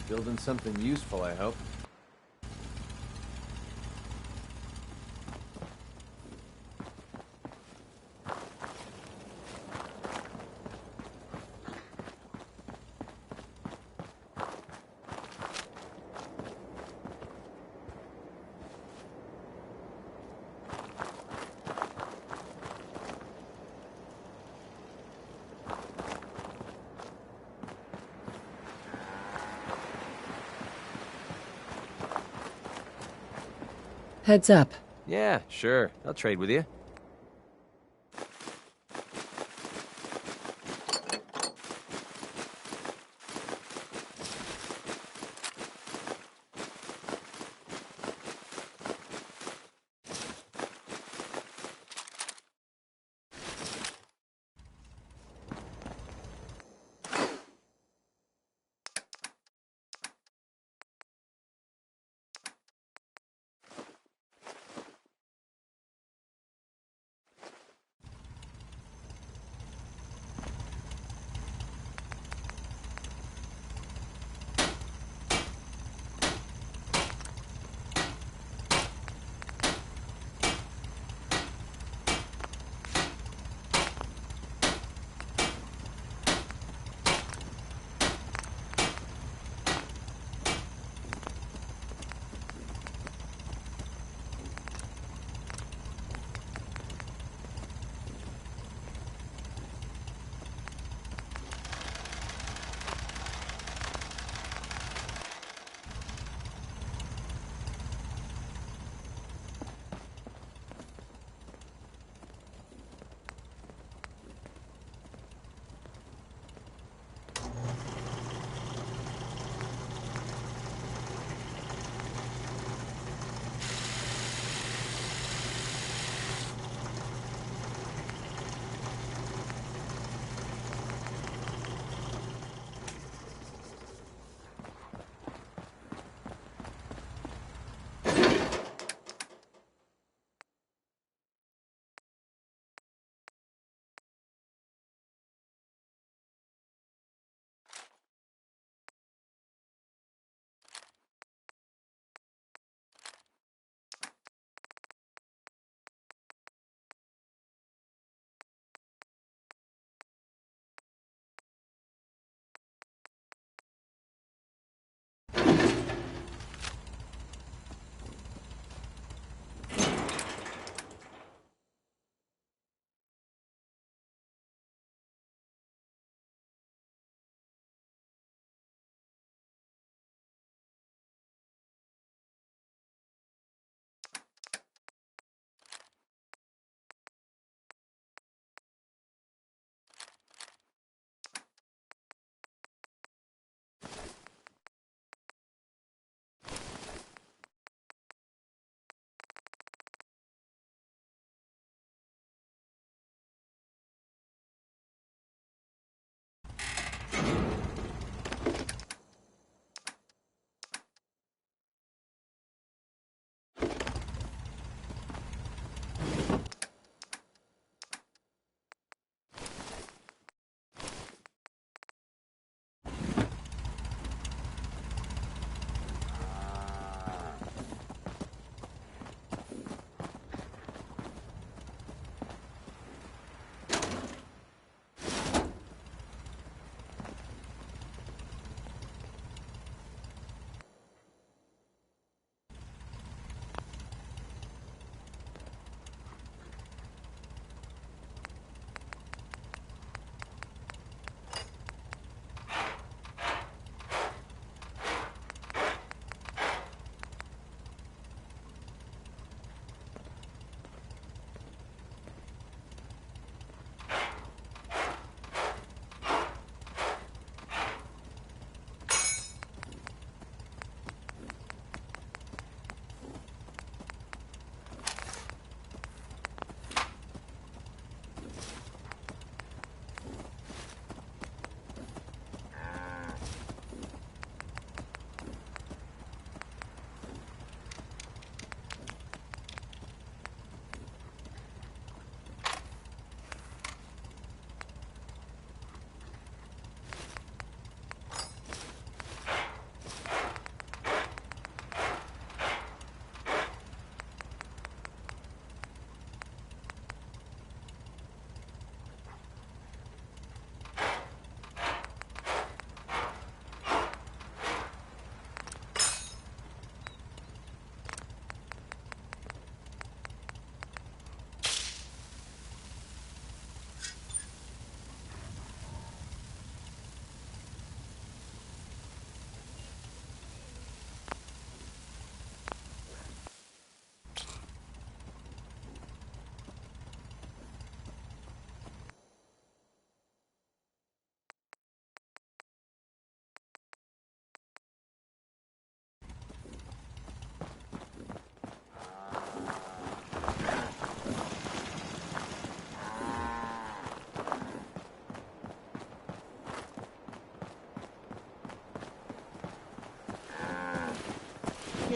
Building something useful, I hope. Heads up. Yeah, sure. I'll trade with you.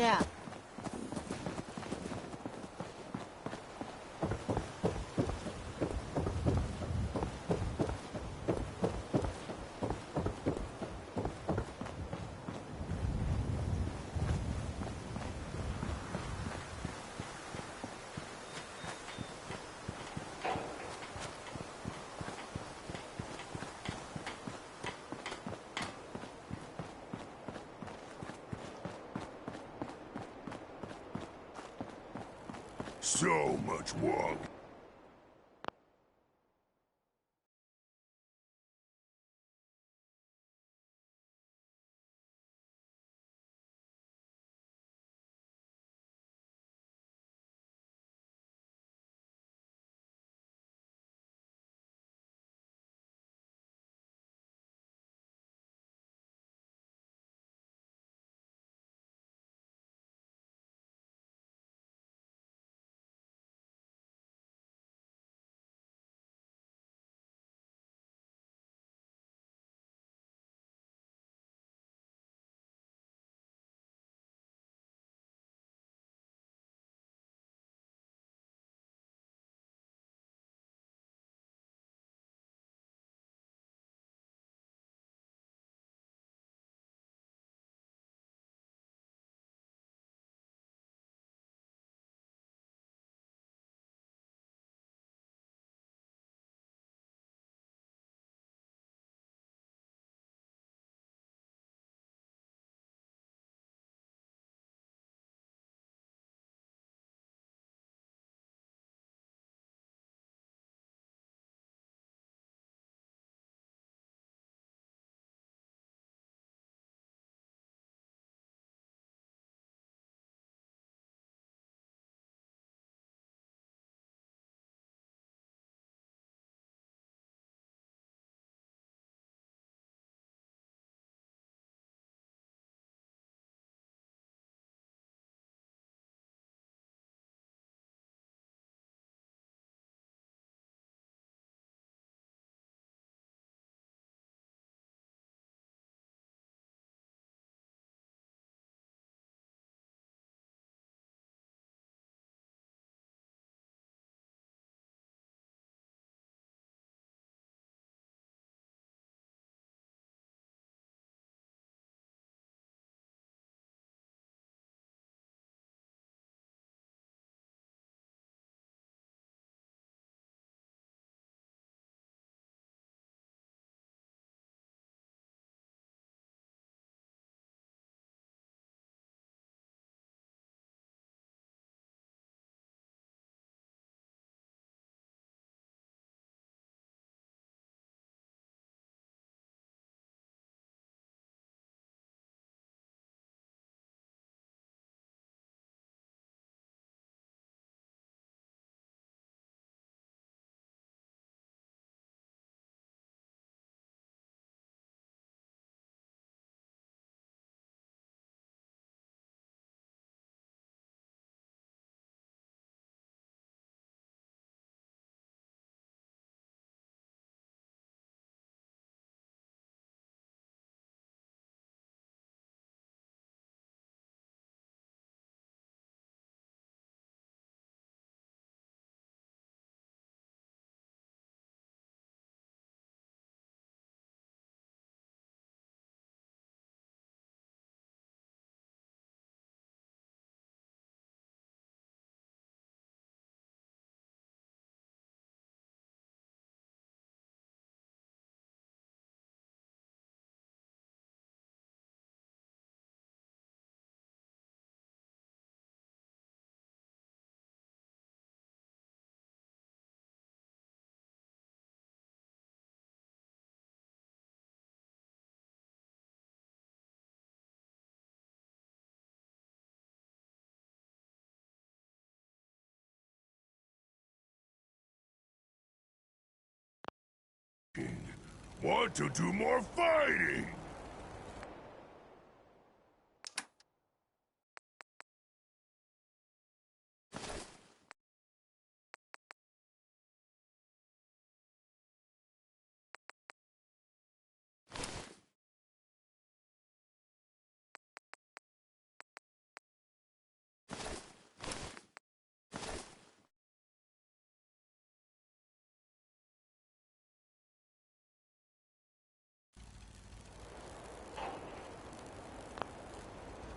Yeah. So much walk. Want to do more fighting?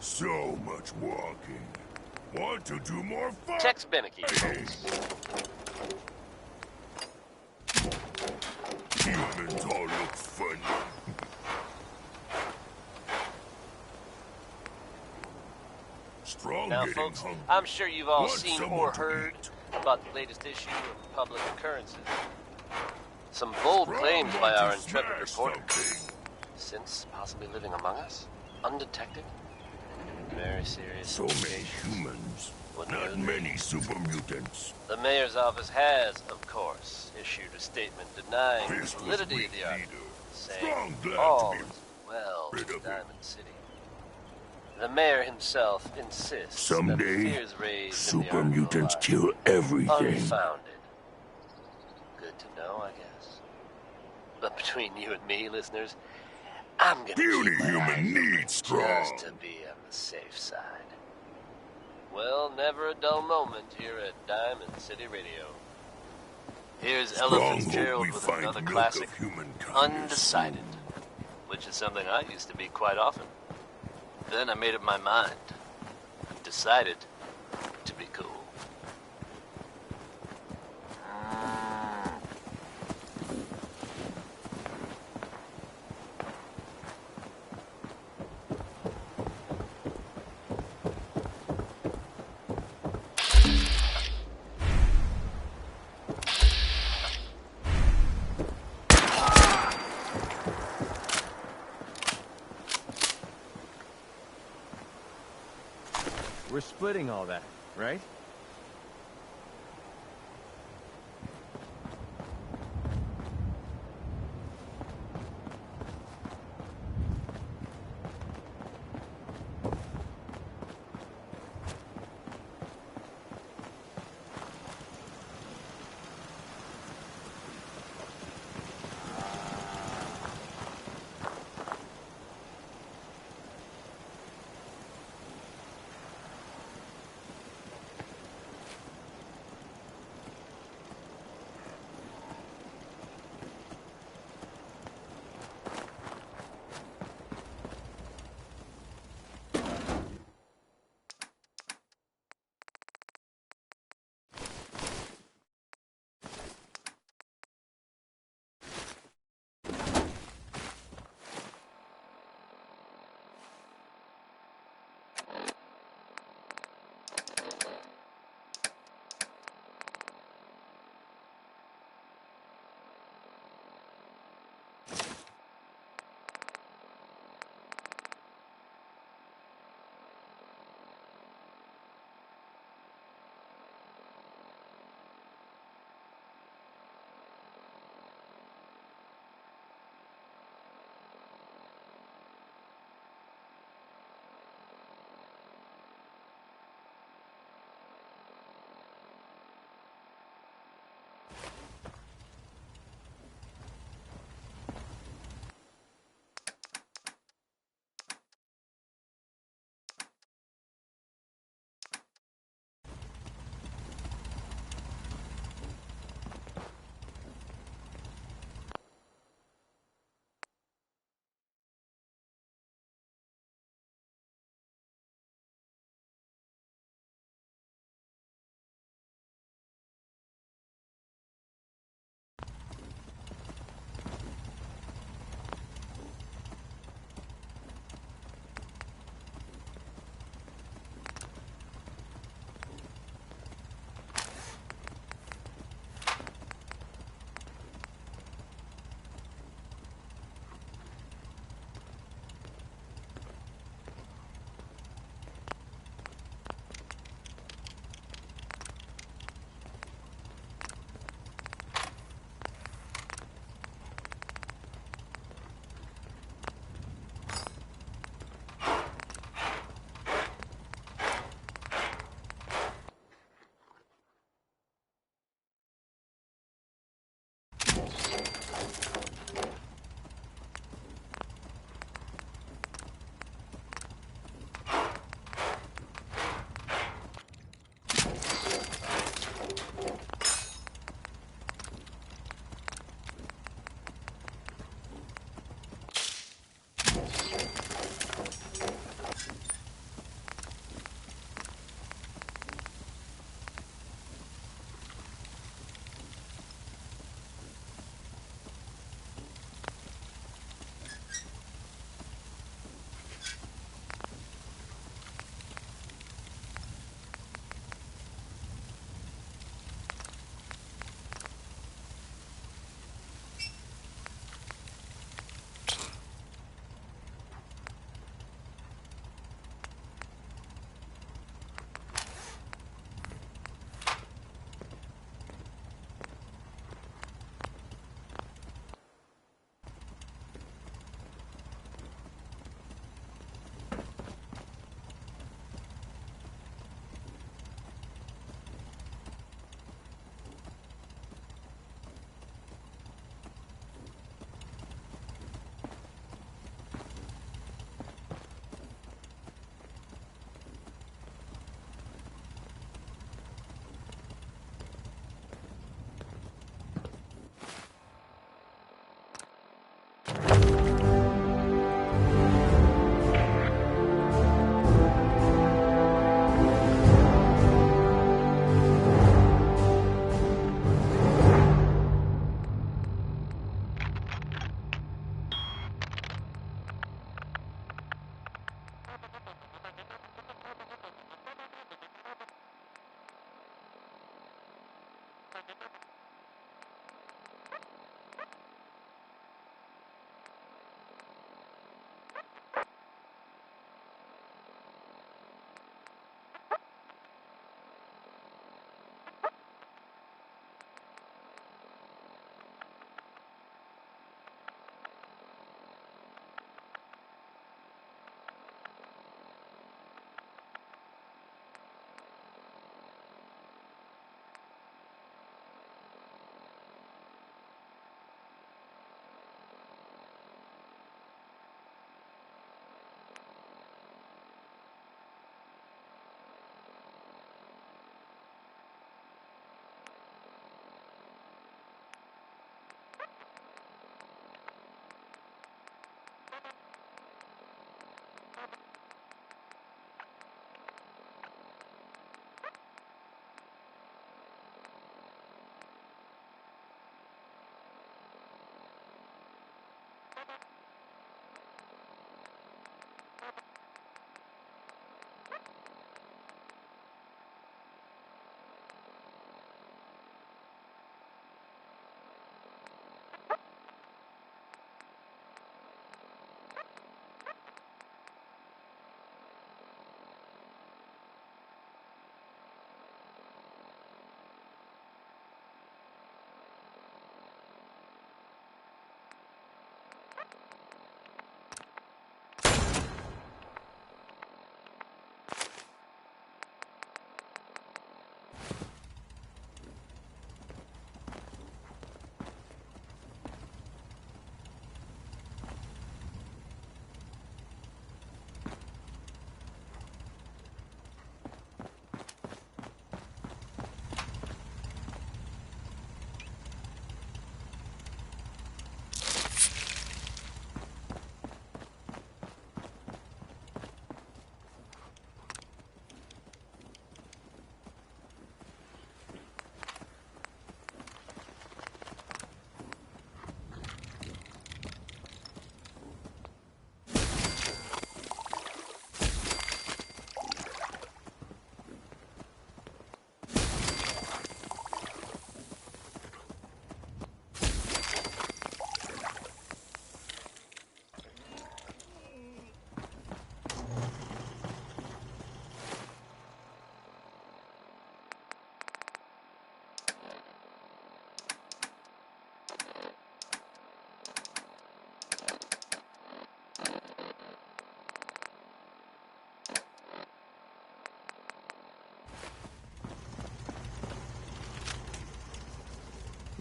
So much walking. Want to do more fun? Tex Beneke, folks. Humans all look funny. Strong Now, getting folks, hungry. I'm sure you've all Want seen someone or to heard about the latest issue of Public Occurrences. Some bold claims by our intrepid reporter. Since possibly living among us, undetected. Very serious. So many humans. Not many super mutants. The mayor's office has, of course, issued a statement denying the This was validity of the weak article, saying Strong glad all to be is well rid in of him. Diamond City. The mayor himself insists that the Someday, fears raised in super the article mutants are kill everything. unfounded. Good to know, I guess. But between you and me, listeners, I'm gonna Beauty keep my human eyes open needs strong. just to be on the safe side. Well, never a dull moment here at Diamond City Radio. Here's Ella Strong hope Fitzgerald we with find another milk classic, of human kindness. Undecided, which is something I used to be quite often. Then I made up my mind. Decided to be cool. We're splitting all that, right?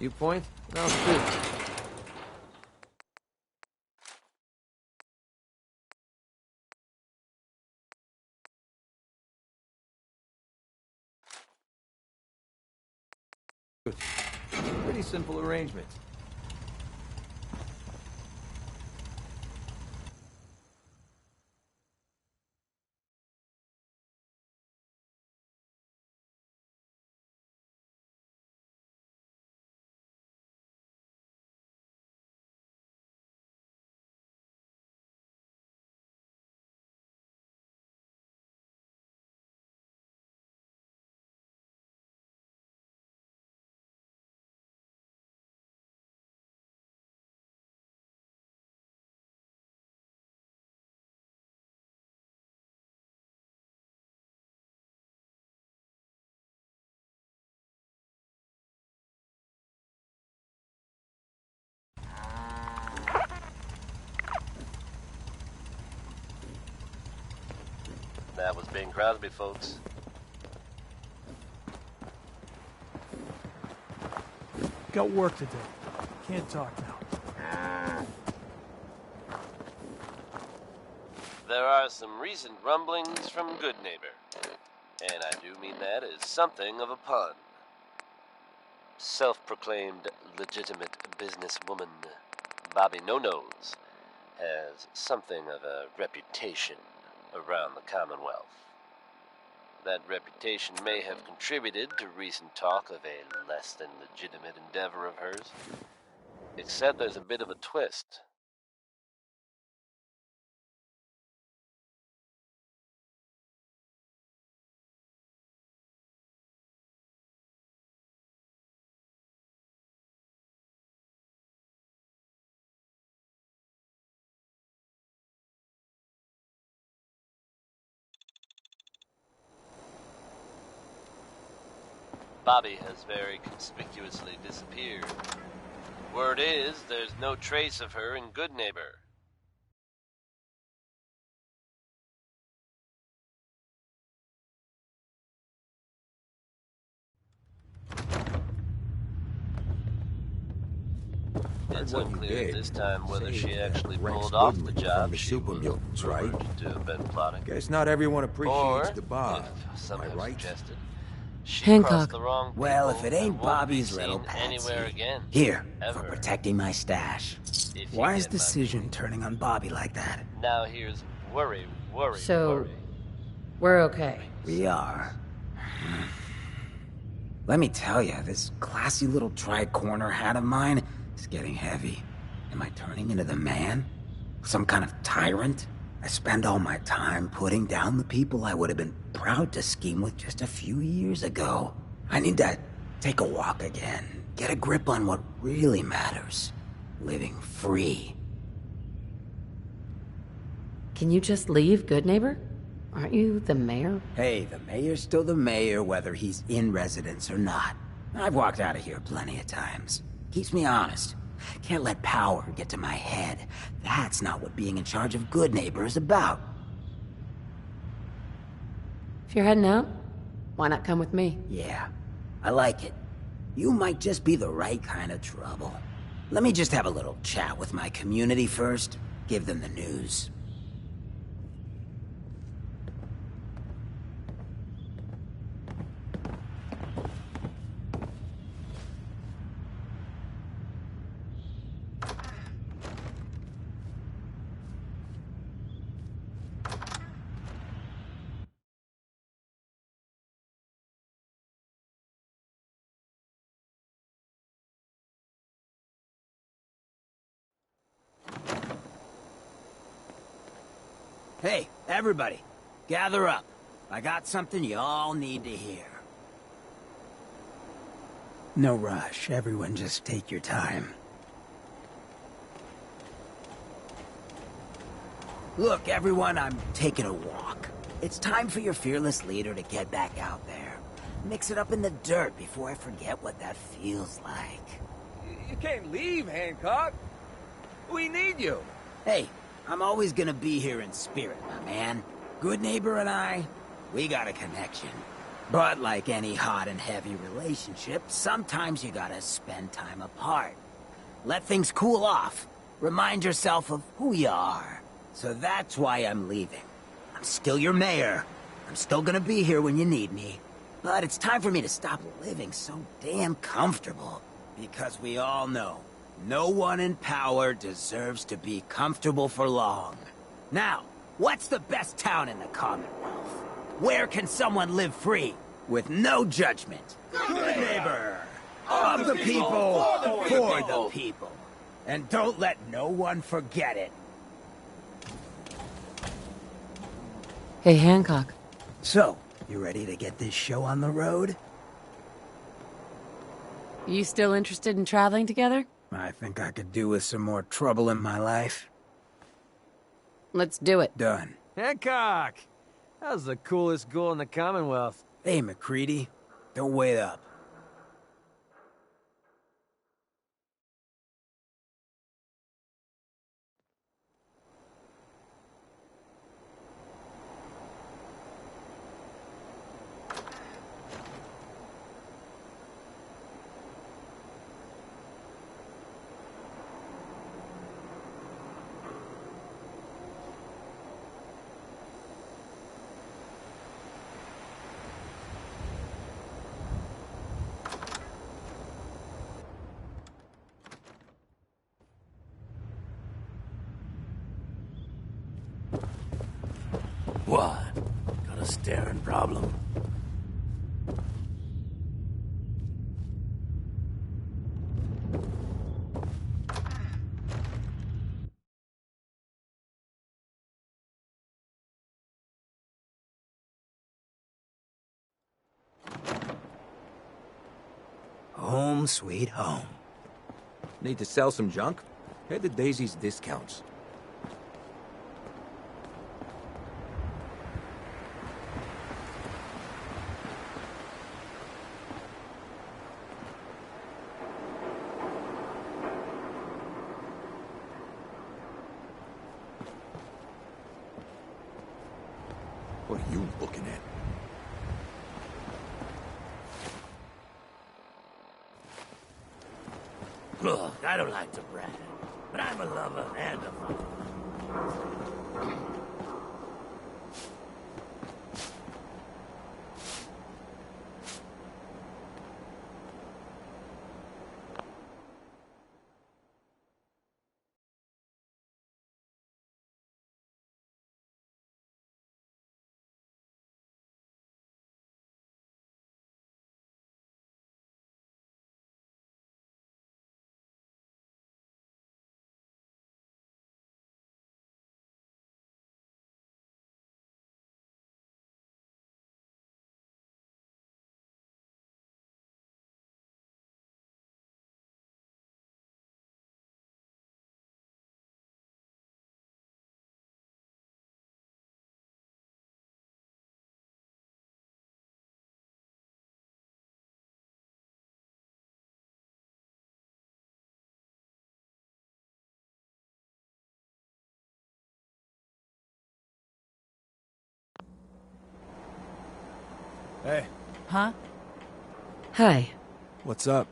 You point, and I'll shoot. Pretty simple arrangement. That was Bing Crosby, folks. Got work to do. Can't talk now. There are some recent rumblings from Good Neighbor, and I do mean that as something of a pun. Self-proclaimed legitimate businesswoman Bobby No-Nose has something of a reputation around the Commonwealth. That reputation may have contributed to recent talk of a less than legitimate endeavor of hers. Except there's a bit of a twist. Bobby has very conspicuously disappeared. Word is, there's no trace of her in Good Neighbor. It's unclear this time whether she actually pulled off the job she was rumored to have been plotting. Guess not everyone appreciates Or, the Bob. if somehow right? suggested, she Hancock. crossed the wrong Well, people if it ain't and won't be Bobby's little seen patsy. anywhere again. Here, Ever. for protecting my stash. If you Why is get my Decision turning on Bobby like that? Now here's worry, So, worry. we're okay. We are. Let me tell you, this classy little tri-corner hat of mine is getting heavy. Am I turning into the man? Some kind of tyrant? I spend all my time putting down the people I would have been proud to scheme with just a few years ago. I need to take a walk again, get a grip on what really matters. Living free. Can you just leave, Good Neighbor? Aren't you the mayor? Hey, the mayor's still the mayor whether he's in residence or not. I've walked out of here plenty of times. Keeps me honest. Can't let power get to my head. That's not what being in charge of Good Neighbor is about. If you're heading out, why not come with me? Yeah, I like it. You might just be the right kind of trouble. Let me just have a little chat with my community first. Give them the news. Hey, everybody, gather up. I got something you all need to hear. No rush, everyone just take your time. Look, everyone, I'm taking a walk. It's time for your fearless leader to get back out there. Mix it up in the dirt before I forget what that feels like. You can't leave, Hancock. We need you. Hey, I'm always gonna be here in spirit, my man. Good Neighbor and I, we got a connection. But like any hot and heavy relationship, sometimes you gotta spend time apart. Let things cool off. Remind yourself of who you are. So that's why I'm leaving. I'm still your mayor. I'm still gonna be here when you need me. But it's time for me to stop living so damn comfortable. Because we all know, no one in power deserves to be comfortable for long. Now, what's the best town in the Commonwealth? Where can someone live free, with no judgment? Good neighbor! Of the people, for the people. And don't let no one forget it. Hey, Hancock. So, you ready to get this show on the road? You still interested in traveling together? I think I could do with some more trouble in my life. Let's do it. Done. Hancock! How's the coolest ghoul in the Commonwealth? Hey, McCready. Don't wait up. What? Got a staring problem? Home sweet home. Need to sell some junk? Head to Daisy's Discounts. What are you looking at? Look, I don't like to brag, but I'm a lover and a father. Hey. Huh? Hi. What's up?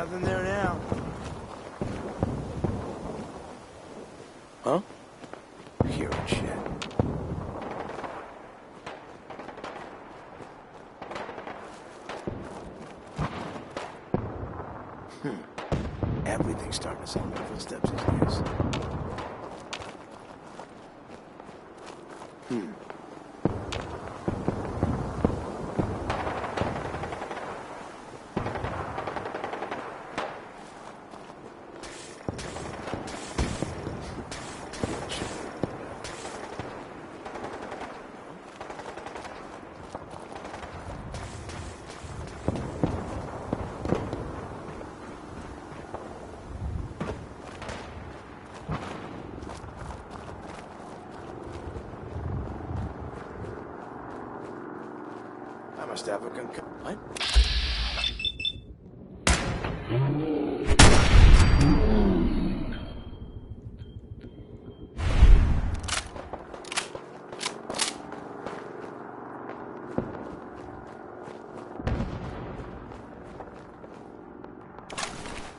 Nothing there now. Huh? Hearing shit. Everything's starting to sound like footsteps these days. I must have a what?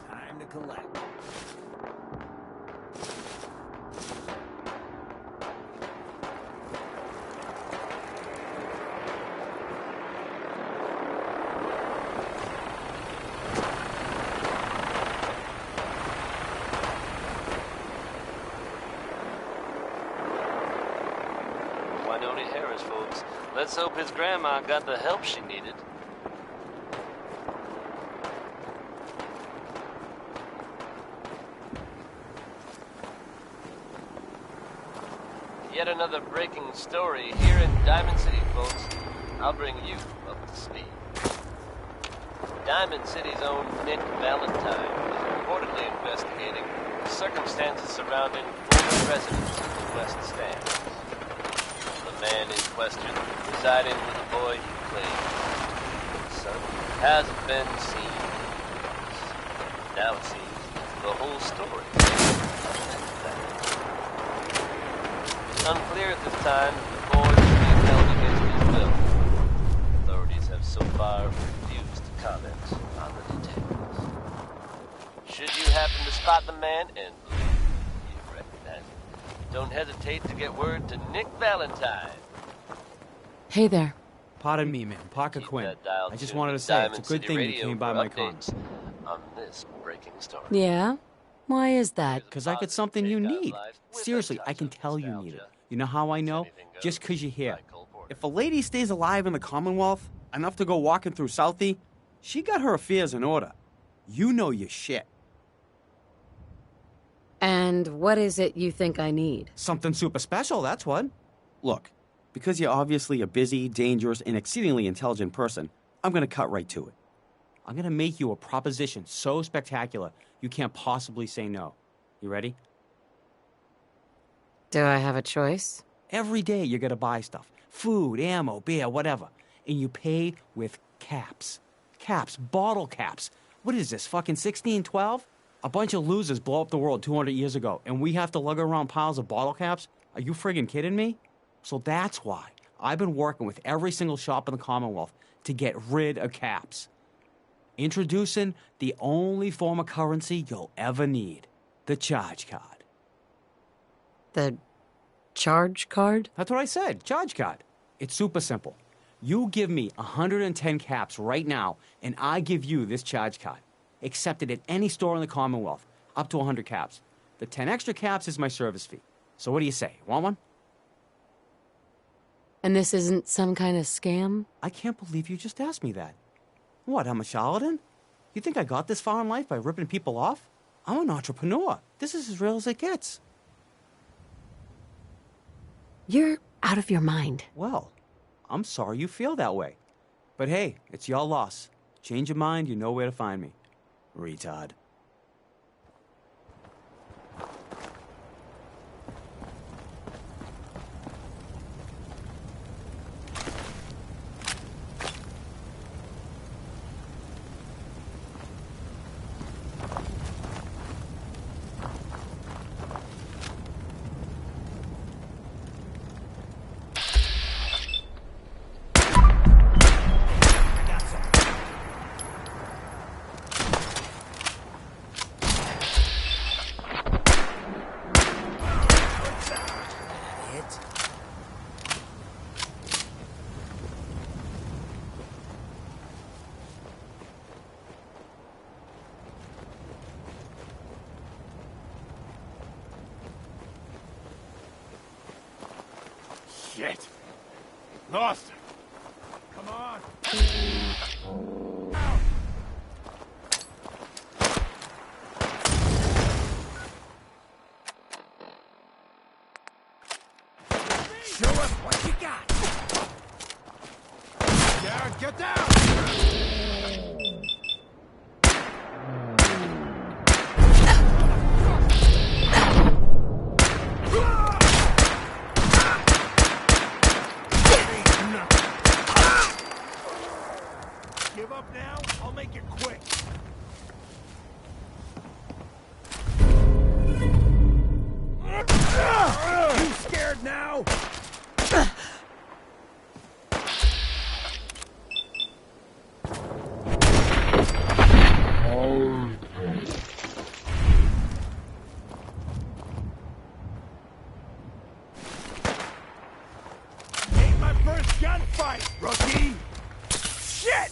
Time to collect. Winona Harris, folks. Let's hope his grandma got the help she needed. Yet another breaking story here in Diamond City, folks. I'll bring you up to speed. Diamond City's own Nick Valentine is reportedly investigating the circumstances surrounding former residents of the West Stand. The man in question, residing with a boy he claims his son, hasn't been seen. Now it seems the whole story. It's unclear at this time if the boy is being held against his will. Authorities have so far refused to comment on the details. Should you happen to spot the man and you recognize him, don't hesitate to get word to Nick Valentine. Hey there. Pardon me, ma'am. Parker Quinn. I just wanted to say it's a good thing you came by my comments. On this breaking story. Yeah? Why is that? Because I got something you need. Seriously, I can tell you need it. You know how I know? Just because you're here. If a lady stays alive in the Commonwealth, enough to go walking through Southie, she got her affairs in order. You know your shit. And what is it you think I need? Something super special, that's what. Look, because you're obviously a busy, dangerous, and exceedingly intelligent person, I'm going to cut right to it. I'm going to make you a proposition so spectacular you can't possibly say no. You ready? Do I have a choice? Every day you're going to buy stuff. Food, ammo, beer, whatever. And you pay with caps. Caps, bottle caps. What is this, fucking 1612? A bunch of losers blow up the world 200 years ago, and we have to lug around piles of bottle caps? Are you friggin' kidding me? So that's why I've been working with every single shop in the Commonwealth to get rid of caps. Introducing the only form of currency you'll ever need, the charge card. The charge card? That's what I said, charge card. It's super simple. You give me 110 caps right now, and I give you this charge card. Accepted at any store in the Commonwealth, up to 100 caps. The 10 extra caps is my service fee. So what do you say, want one? And this isn't some kind of scam? I can't believe you just asked me that. What, I'm a charlatan? You think I got this far in life by ripping people off? I'm an entrepreneur. This is as real as it gets. You're out of your mind. Well, I'm sorry you feel that way. But hey, it's your loss. Change your mind, you know where to find me. Retard. Shit. Lost her. Come on. Show us what you got. Garrett, get down! Give up now? I'll make it quick. You scared now? Ain't my first gunfight, rookie! Shit!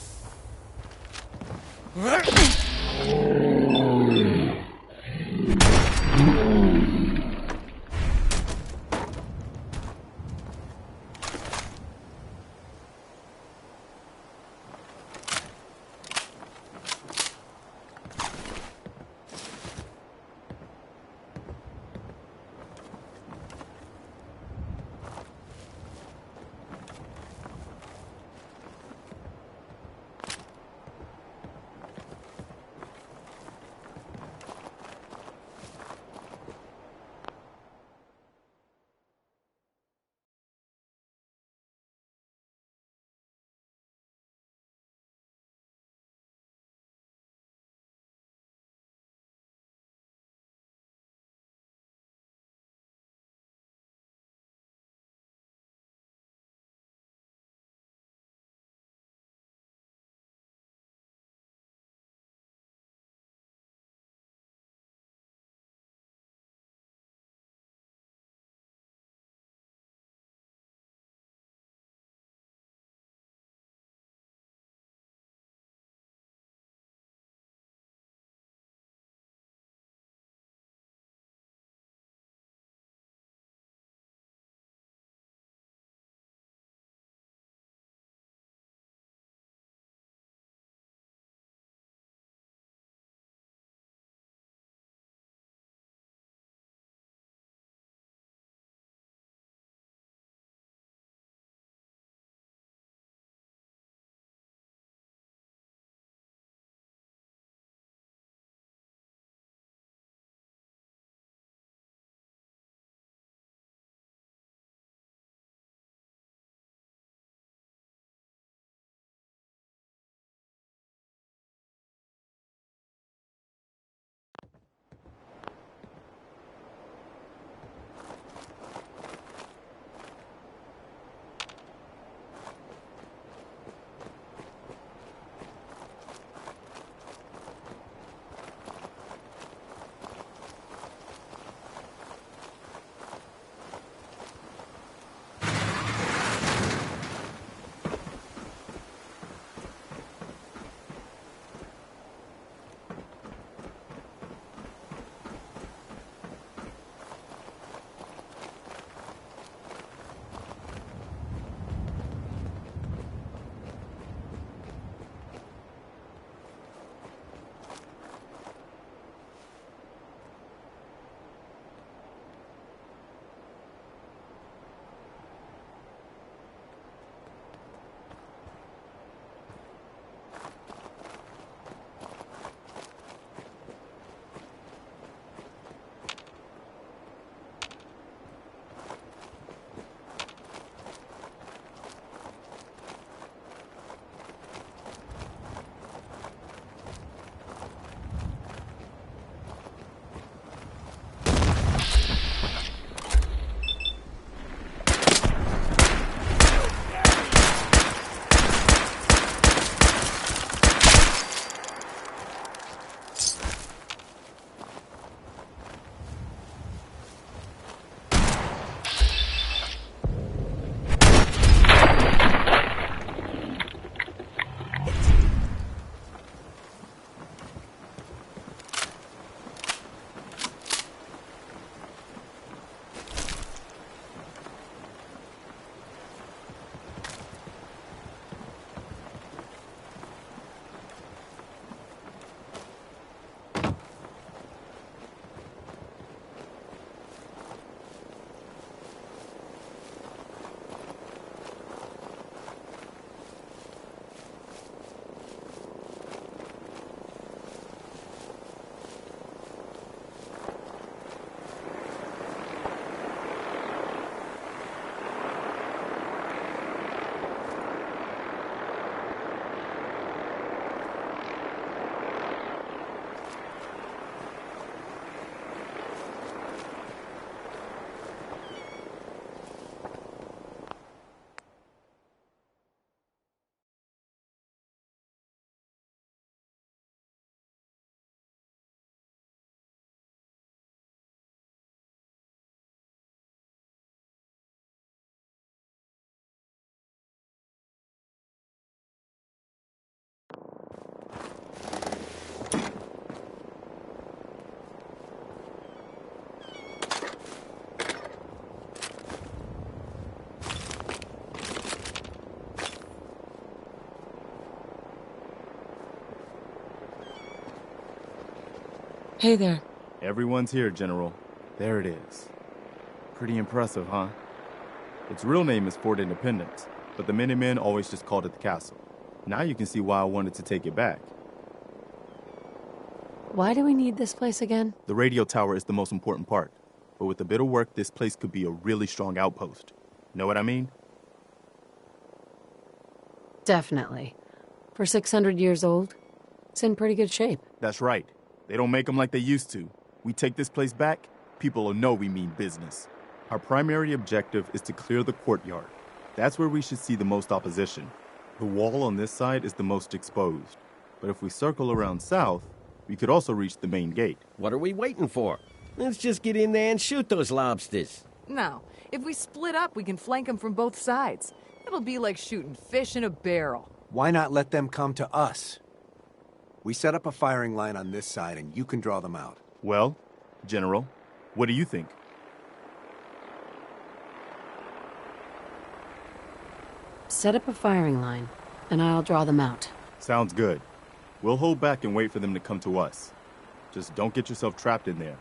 Hey there. Everyone's here, General. There it is. Pretty impressive, huh? Its real name is Fort Independence, but the Minutemen always just called it the castle. Now you can see why I wanted to take it back. Why do we need this place again? The radio tower is the most important part, but with a bit of work, this place could be a really strong outpost. Know what I mean? Definitely. For 600 years old, it's in pretty good shape. That's right. They don't make them like they used to. We take this place back, people will know we mean business. Our primary objective is to clear the courtyard. That's where we should see the most opposition. The wall on this side is the most exposed. But if we circle around south, we could also reach the main gate. What are we waiting for? Let's just get in there and shoot those lobsters. No. If we split up, we can flank them from both sides. It'll be like shooting fish in a barrel. Why not let them come to us? We set up a firing line on this side, and you can draw them out. Well, General, what do you think? Set up a firing line, and I'll draw them out. Sounds good. We'll hold back and wait for them to come to us. Just don't get yourself trapped in there.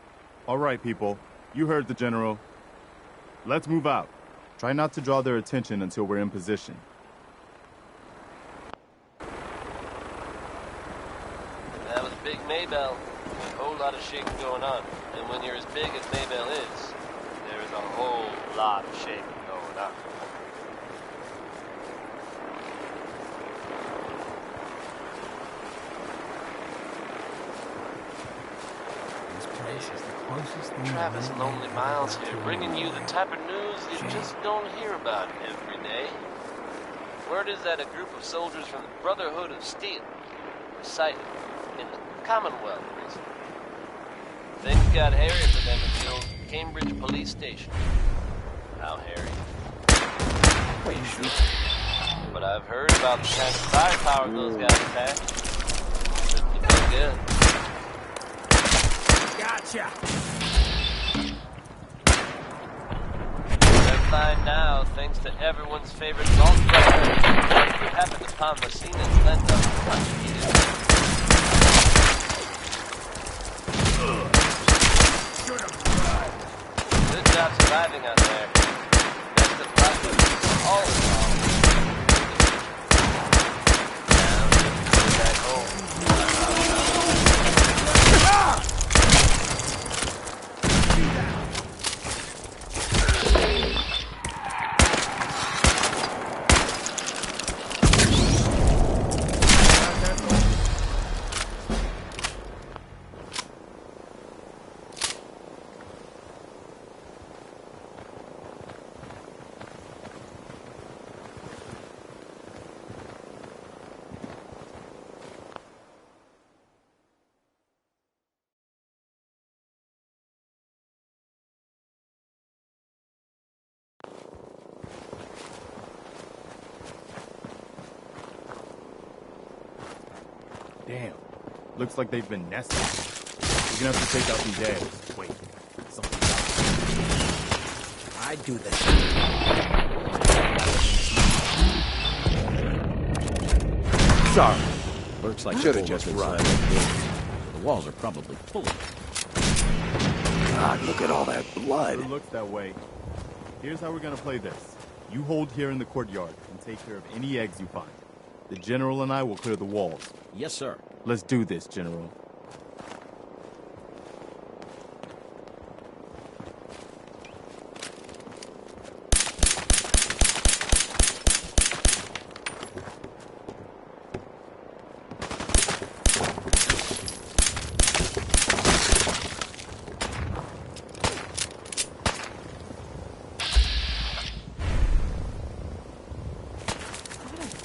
All right, people. You heard the General. Let's move out. Try not to draw their attention until we're in position. That was Big Maybell. A whole lot of shaking going on. And when you're as big as Maybell is, there is a whole lot of shaking going on. Travis Lonely Miles here, bringing you the type of news you just don't hear about every day. Word is that a group of soldiers from the Brotherhood of Steel were sighted in the Commonwealth recently. Things got hairy for them at the old Cambridge police station. How hairy? Wait, shoot. But I've heard about the kind of firepower those guys have. Pretty good. Gotcha! They're fine now, thanks to everyone's favorite vault brother, who happened upon the scene and lent us much needed. Good job surviving out there. Best of luck with all of y'all. Now, get back home. Damn. Looks like they've been nesting. We're gonna have to take out these eggs. Wait. Something's out. I'd do this. Sorry. Looks like should've just run. The walls are probably full of it. God, look at all that blood. It looks that way. Here's how we're gonna play this. You hold here in the courtyard and take care of any eggs you find. The General and I will clear the walls. Yes, sir. Let's do this, General.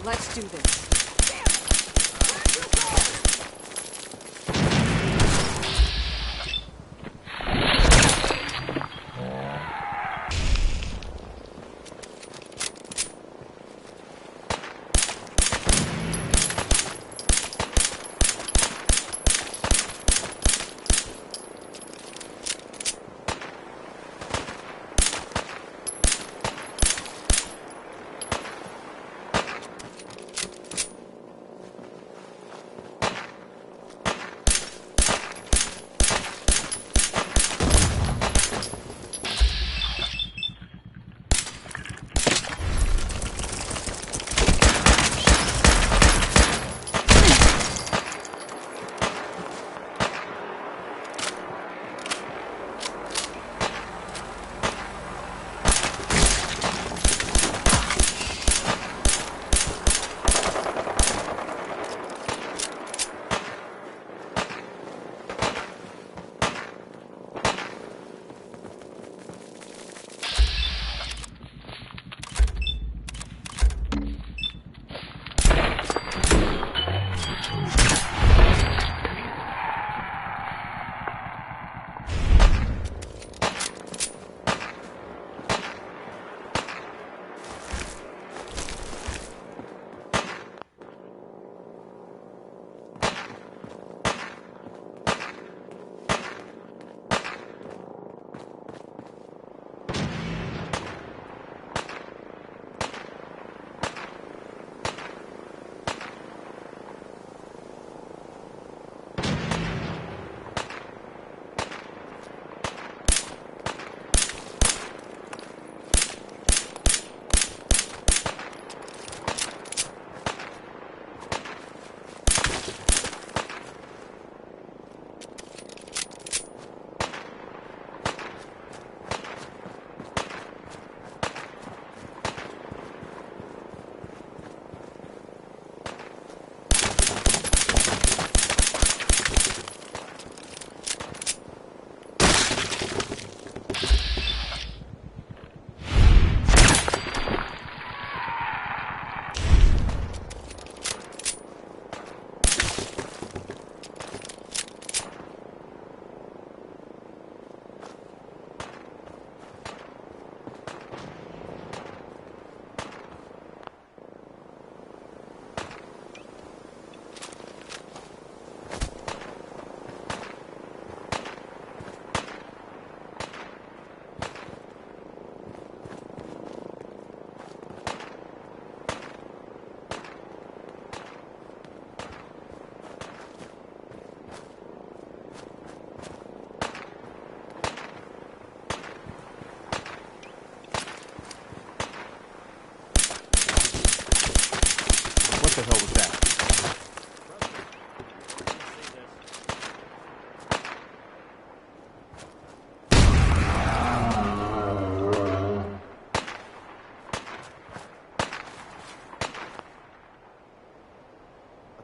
Let's do this.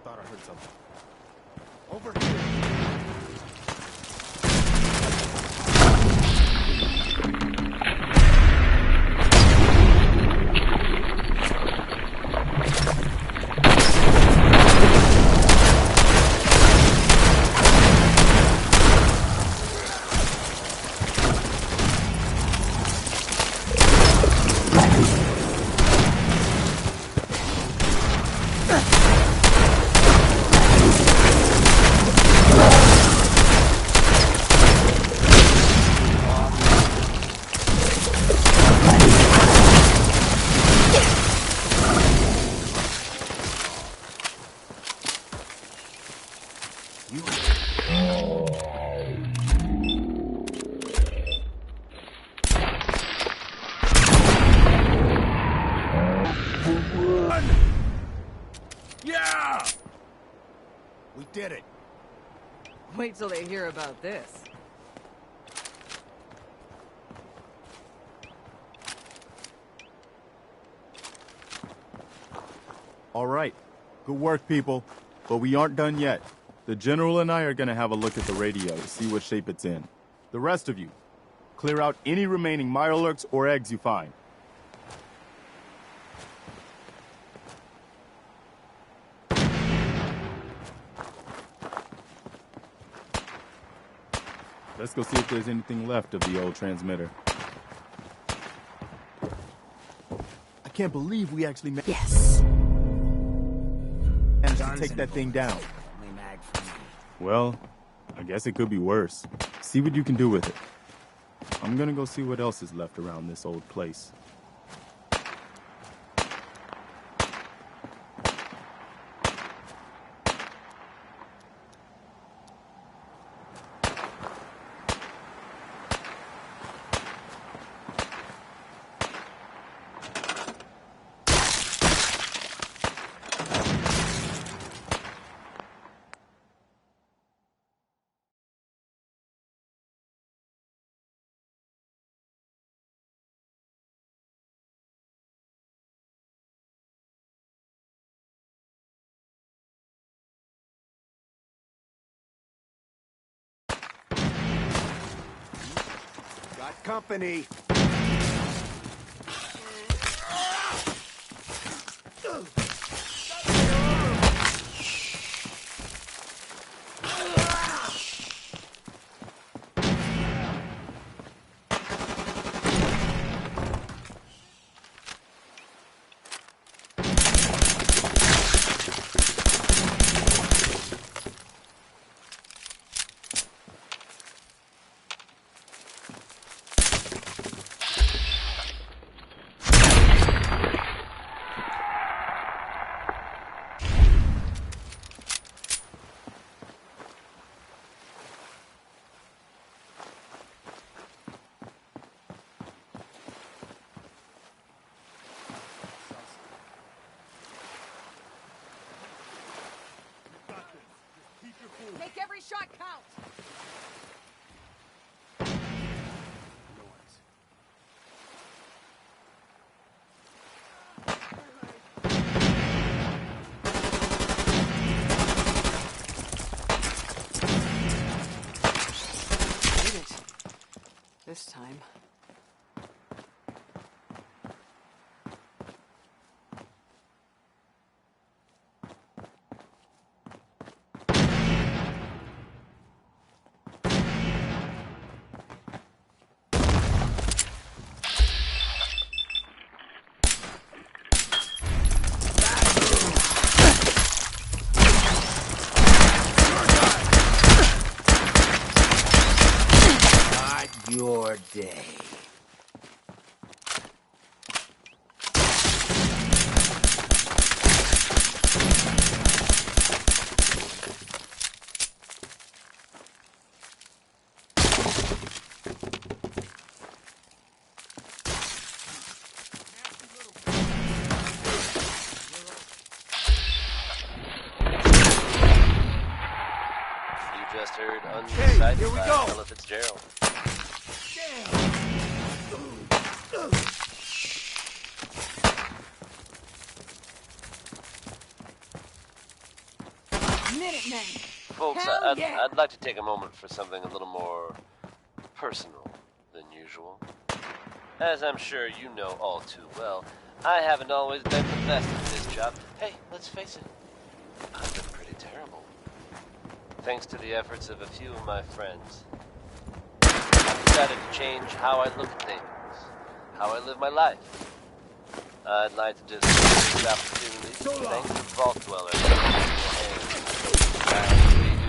thought I heard something. Over here! Yeah! We did it. Wait till they hear about this. All right. Good work, people. But we aren't done yet. The General and I are gonna have a look at the radio to see what shape it's in. The rest of you, clear out any remaining Mirelurks or eggs you find. Let's go see if there's anything left of the old transmitter. I can't believe we actually managed to take that thing down. Well, I guess it could be worse. See what you can do with it. I'm gonna go see what else is left around this old place. Got company. Make every shot count! Did it. This time. Your day. You just heard Undecided here we by go. Ella Fitzgerald. Minutemen! Folks, Hell I'd, yeah! I'd like to take a moment for something a little more personal than usual. As I'm sure you know all too well, I haven't always been the best at this job. Hey, let's face it, I've been pretty terrible. Thanks to the efforts of a few of my friends, I've decided to change how I look at things, how I live my life. I'd like to just take this opportunity to thank the Vault Dweller for your hands. I really do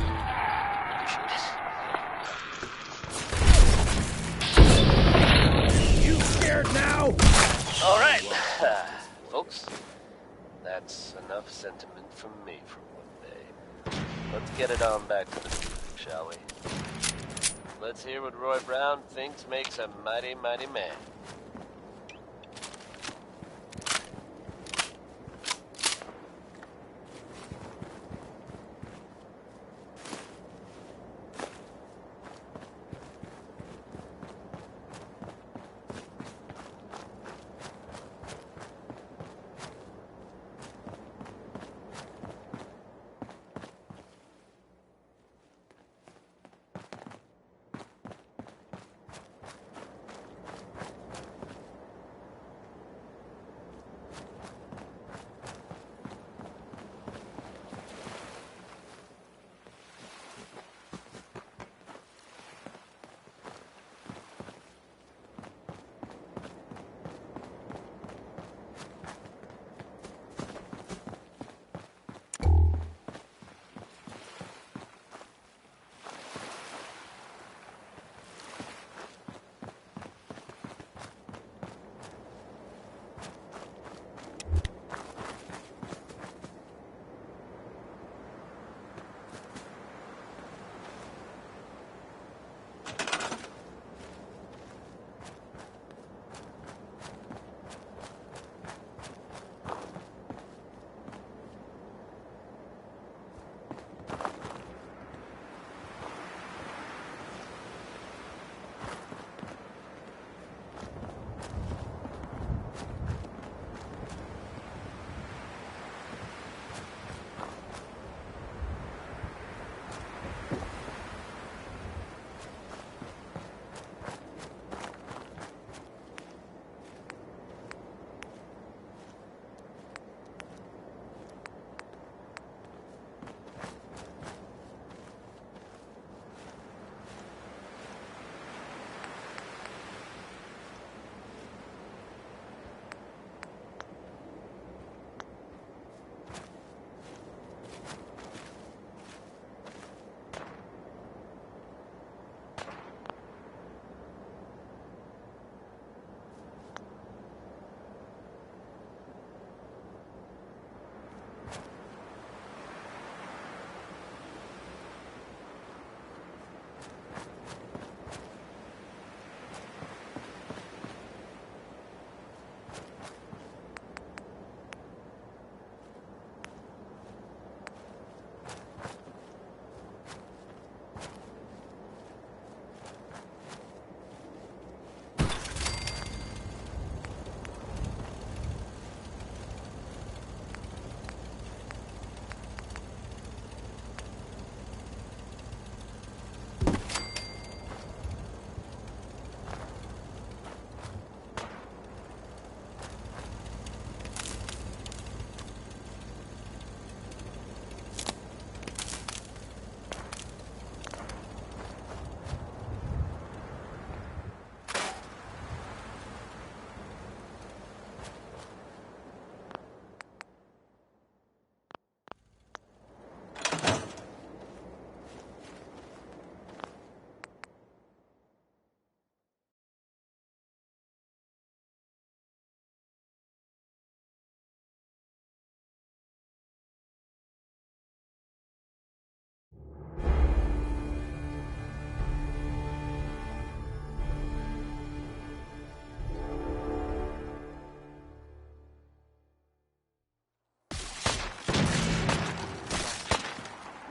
appreciate it. You scared now? All right, folks, that's enough sentiment from me for one day. Let's get it on back to the music, shall we? Let's hear what Roy Brown thinks makes a mighty, mighty man.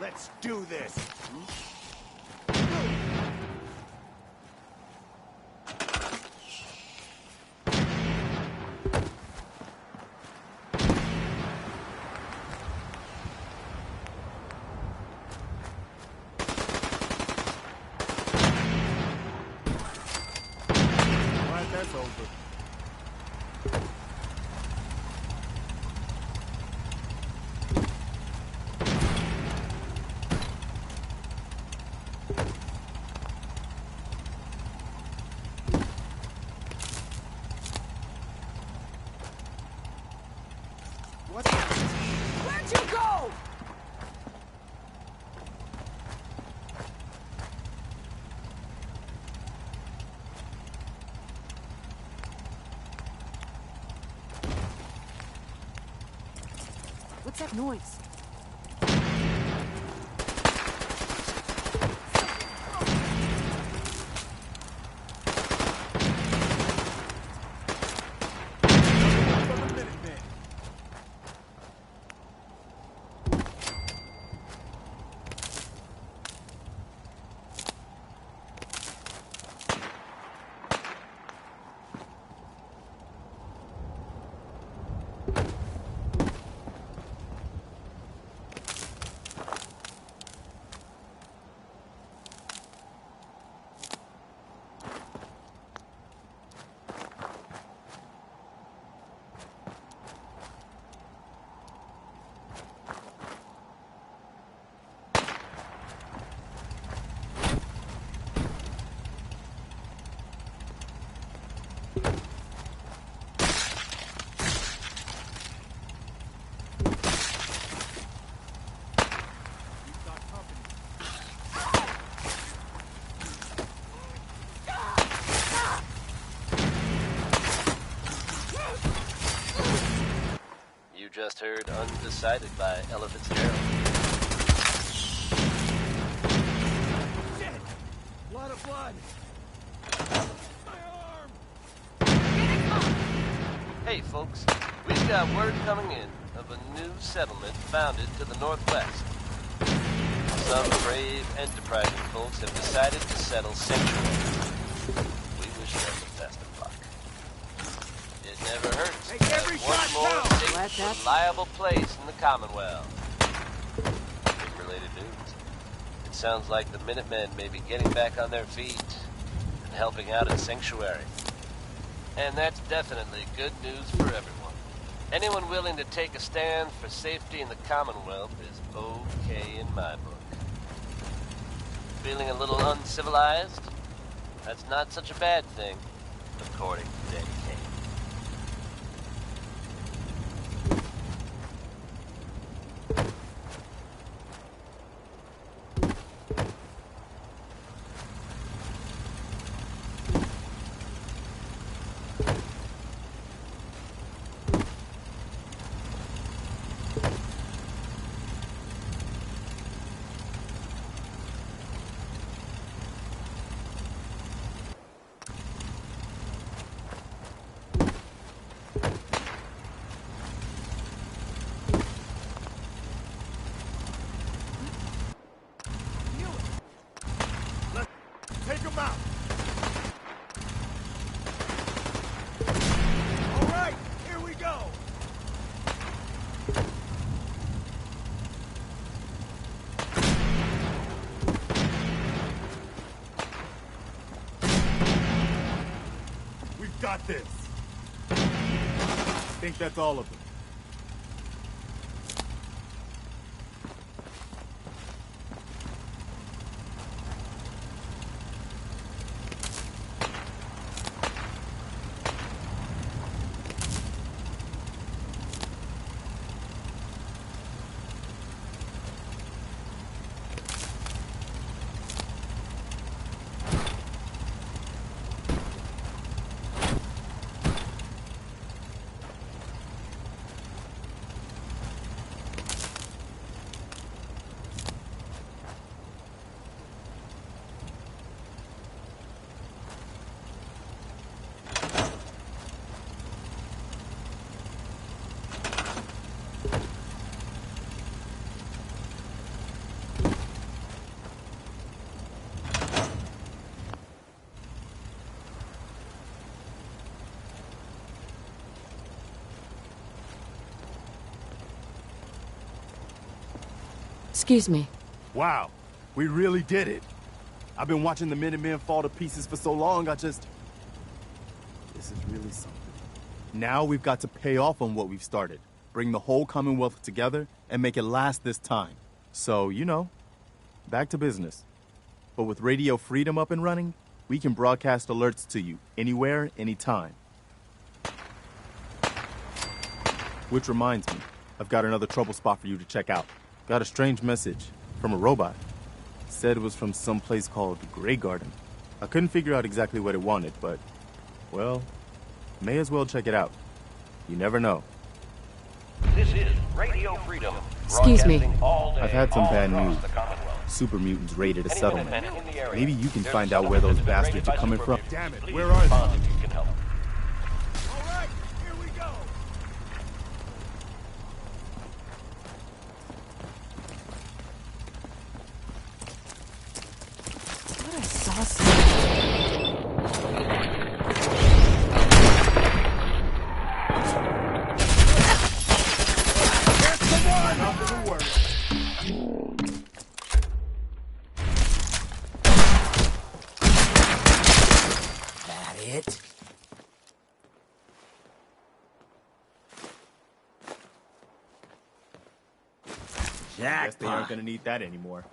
Let's do this! What's that noise? Just heard Undecided by Ella Fitzgerald. Shit! Lot of blood! Hey folks, we've got word coming in of a new settlement founded to the northwest. Some brave, enterprising folks have decided to settle Sanctuary. We wish them the best of luck. It never hurts. Make every one shot more count. safe, reliable place in the Commonwealth. In related news, it sounds like the Minutemen may be getting back on their feet and helping out at Sanctuary. And that's definitely good news for everyone. Anyone willing to take a stand for safety in the Commonwealth is okay in my book. Feeling a little uncivilized? That's not such a bad thing, according to Danny Kane. Take him out! All right, here we go! We've got this. I think that's all of them. Excuse me. Wow, we really did it. I've been watching the Minutemen fall to pieces for so long, This is really something. Now we've got to pay off on what we've started. Bring the whole Commonwealth together and make it last this time. So, back to business. But with Radio Freedom up and running, we can broadcast alerts to you anywhere, anytime. Which reminds me, I've got another trouble spot for you to check out. Got a strange message from a robot. Said it was from some place called Grey Garden. I couldn't figure out exactly what it wanted, but, well, may as well check it out. You never know. This is Radio Radio Freedom. Excuse me. broadcasting all day, I've had some all bad across news. the Commonwealth. Super mutants raided a Anyone settlement. in the area. Maybe you can There's find a out where those settlement that's been bastards are raided by coming super from. mutants. Damn it, Please where are respond they? if you can help. What I saw something. That it? Guess they aren't gonna need that anymore.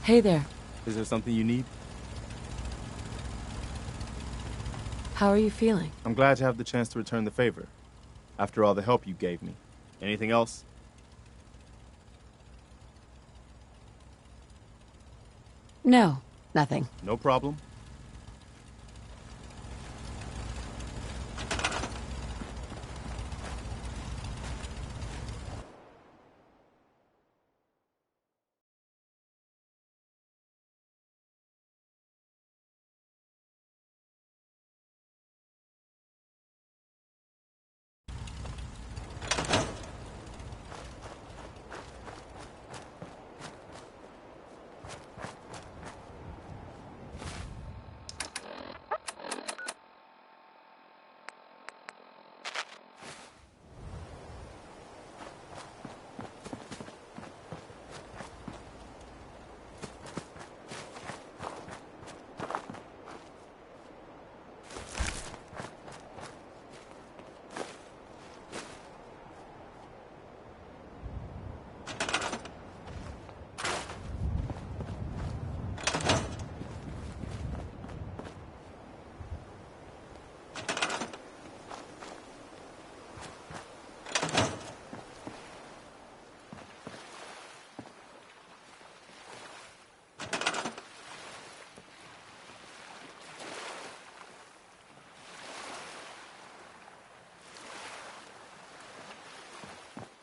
Hey there. Is there something you need? How are you feeling? I'm glad to have the chance to return the favor. After all the help you gave me. Anything else? No, nothing. No problem.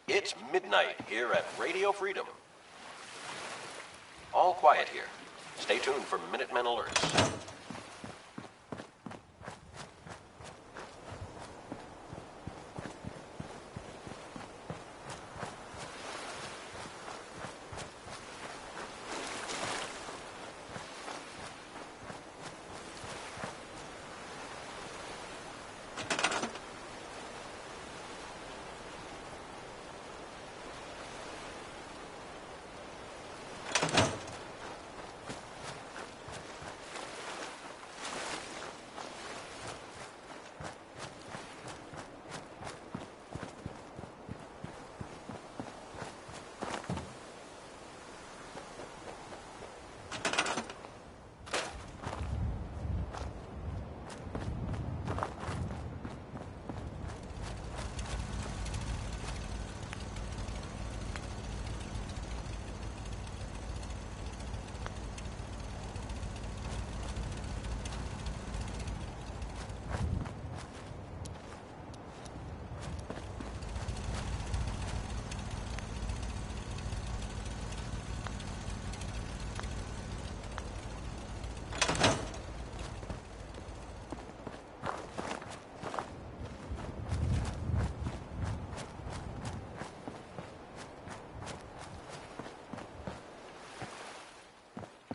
It's midnight here at Radio Freedom. All quiet here. Stay tuned for Minutemen alerts.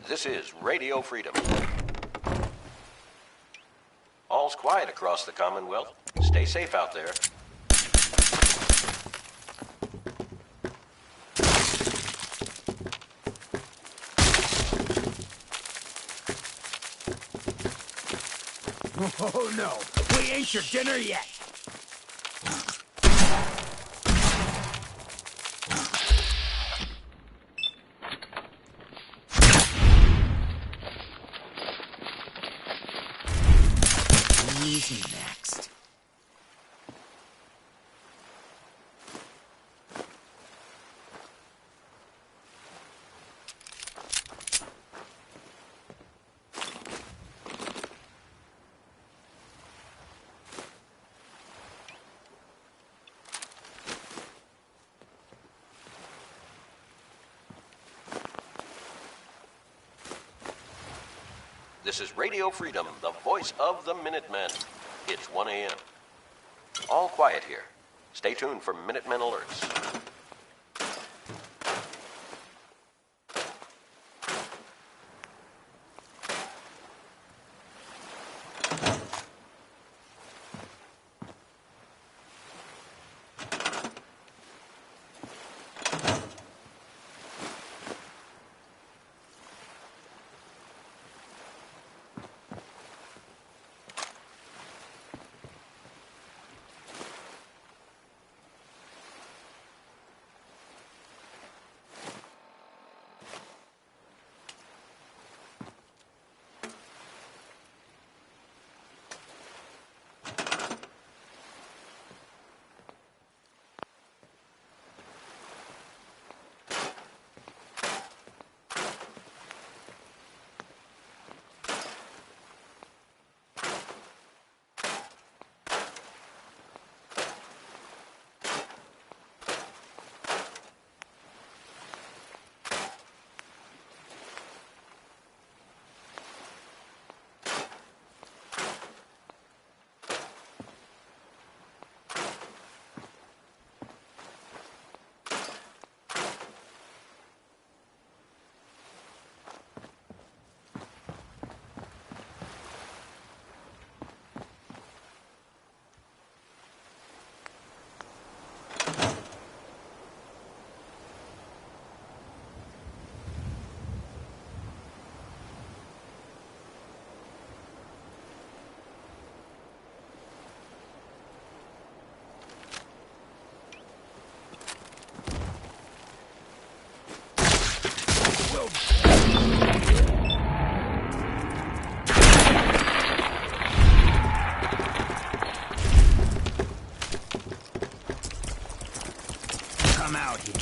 This is Radio Freedom. All's quiet across the Commonwealth. Stay safe out there. Oh no, we ain't your dinner yet. Easy next. This is Radio Freedom, the voice of the Minutemen. It's 1 a.m. All quiet here. Stay tuned for Minutemen alerts. Come out here.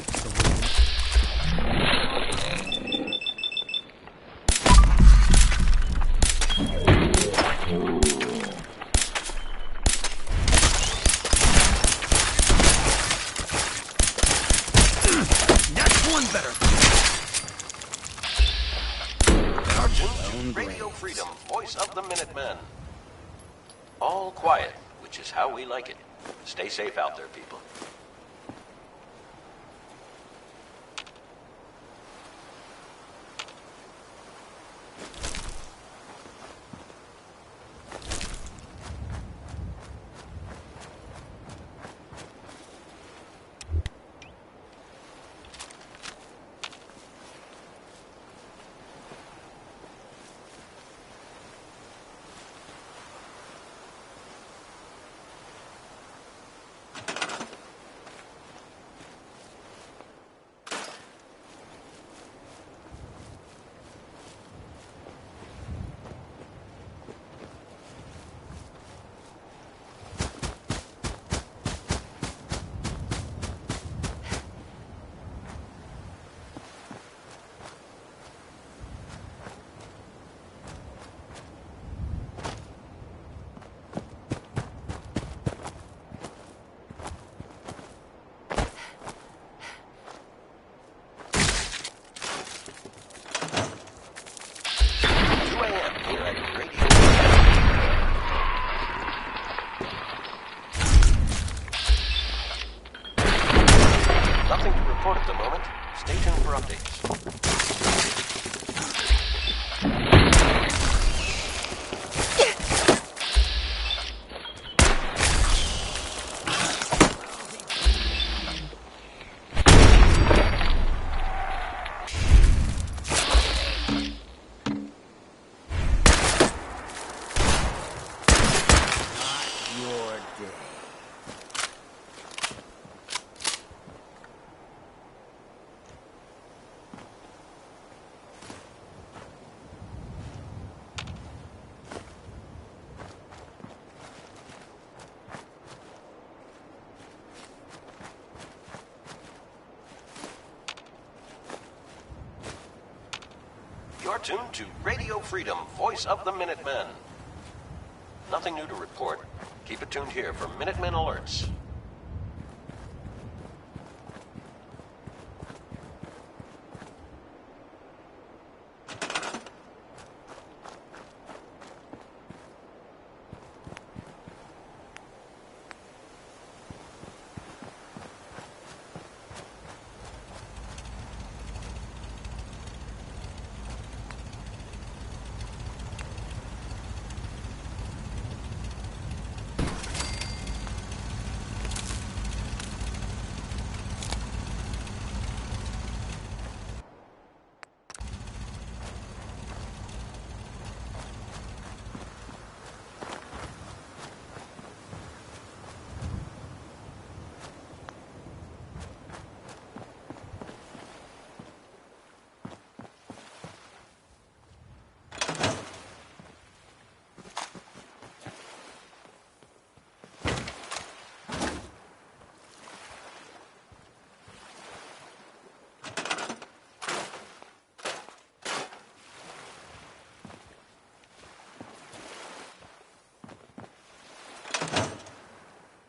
That's one better. Cartoon Radio Freedom, voice of the Minutemen. All quiet, which is how we like it. Stay safe out there, people. Nothing to report at the moment. Stay tuned for updates. Your day. You're tuned to Radio Freedom, voice of the Minutemen. Nothing new to report. Keep it tuned here for Minutemen alerts.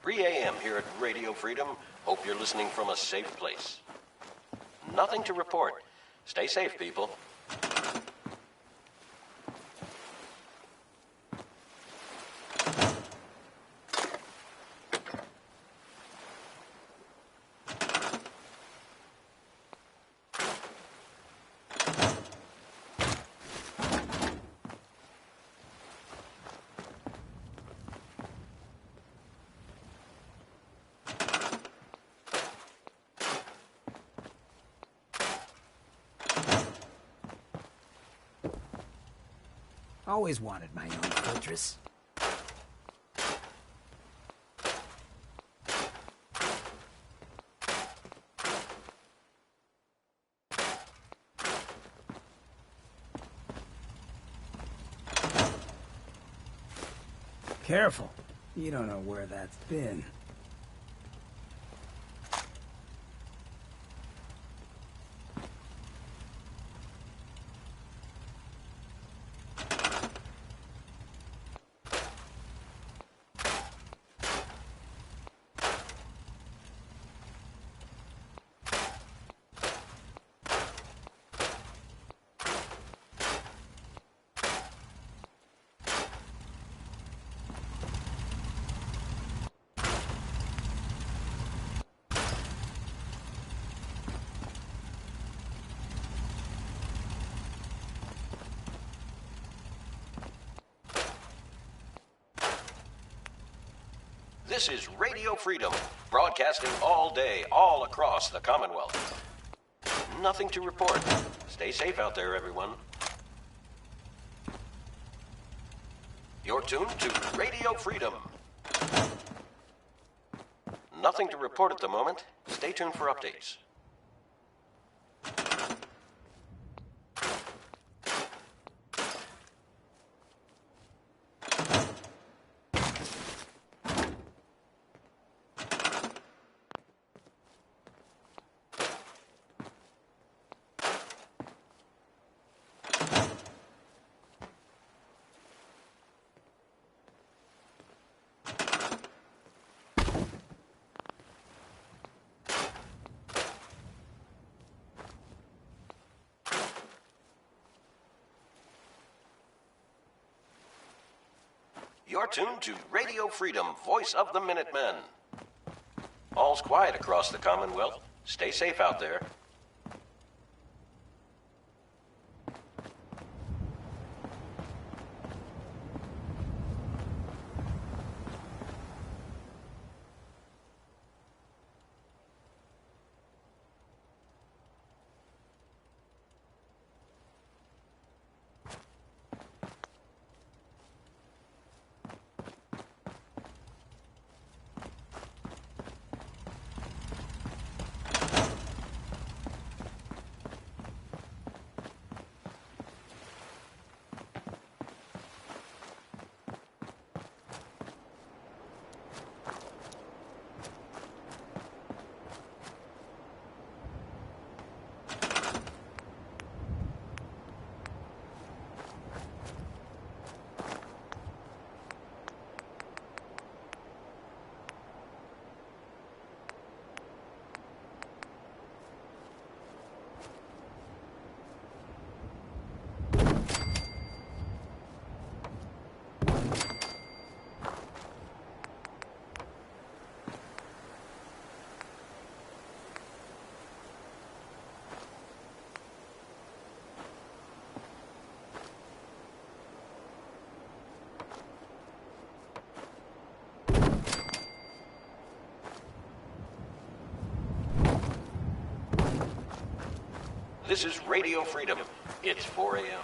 3 a.m. here at Radio Freedom. Hope you're listening from a safe place. Nothing to report. Stay safe, people. Always wanted my own fortress. Careful. You don't know where that's been. This is Radio Freedom, broadcasting all day, all across the Commonwealth. Nothing to report. Stay safe out there, everyone. You're tuned to Radio Freedom. Nothing to report at the moment. Stay tuned for updates. You're tuned to Radio Freedom, voice of the Minutemen. All's quiet across the Commonwealth. Stay safe out there. This is Radio Freedom. It's 4 a.m.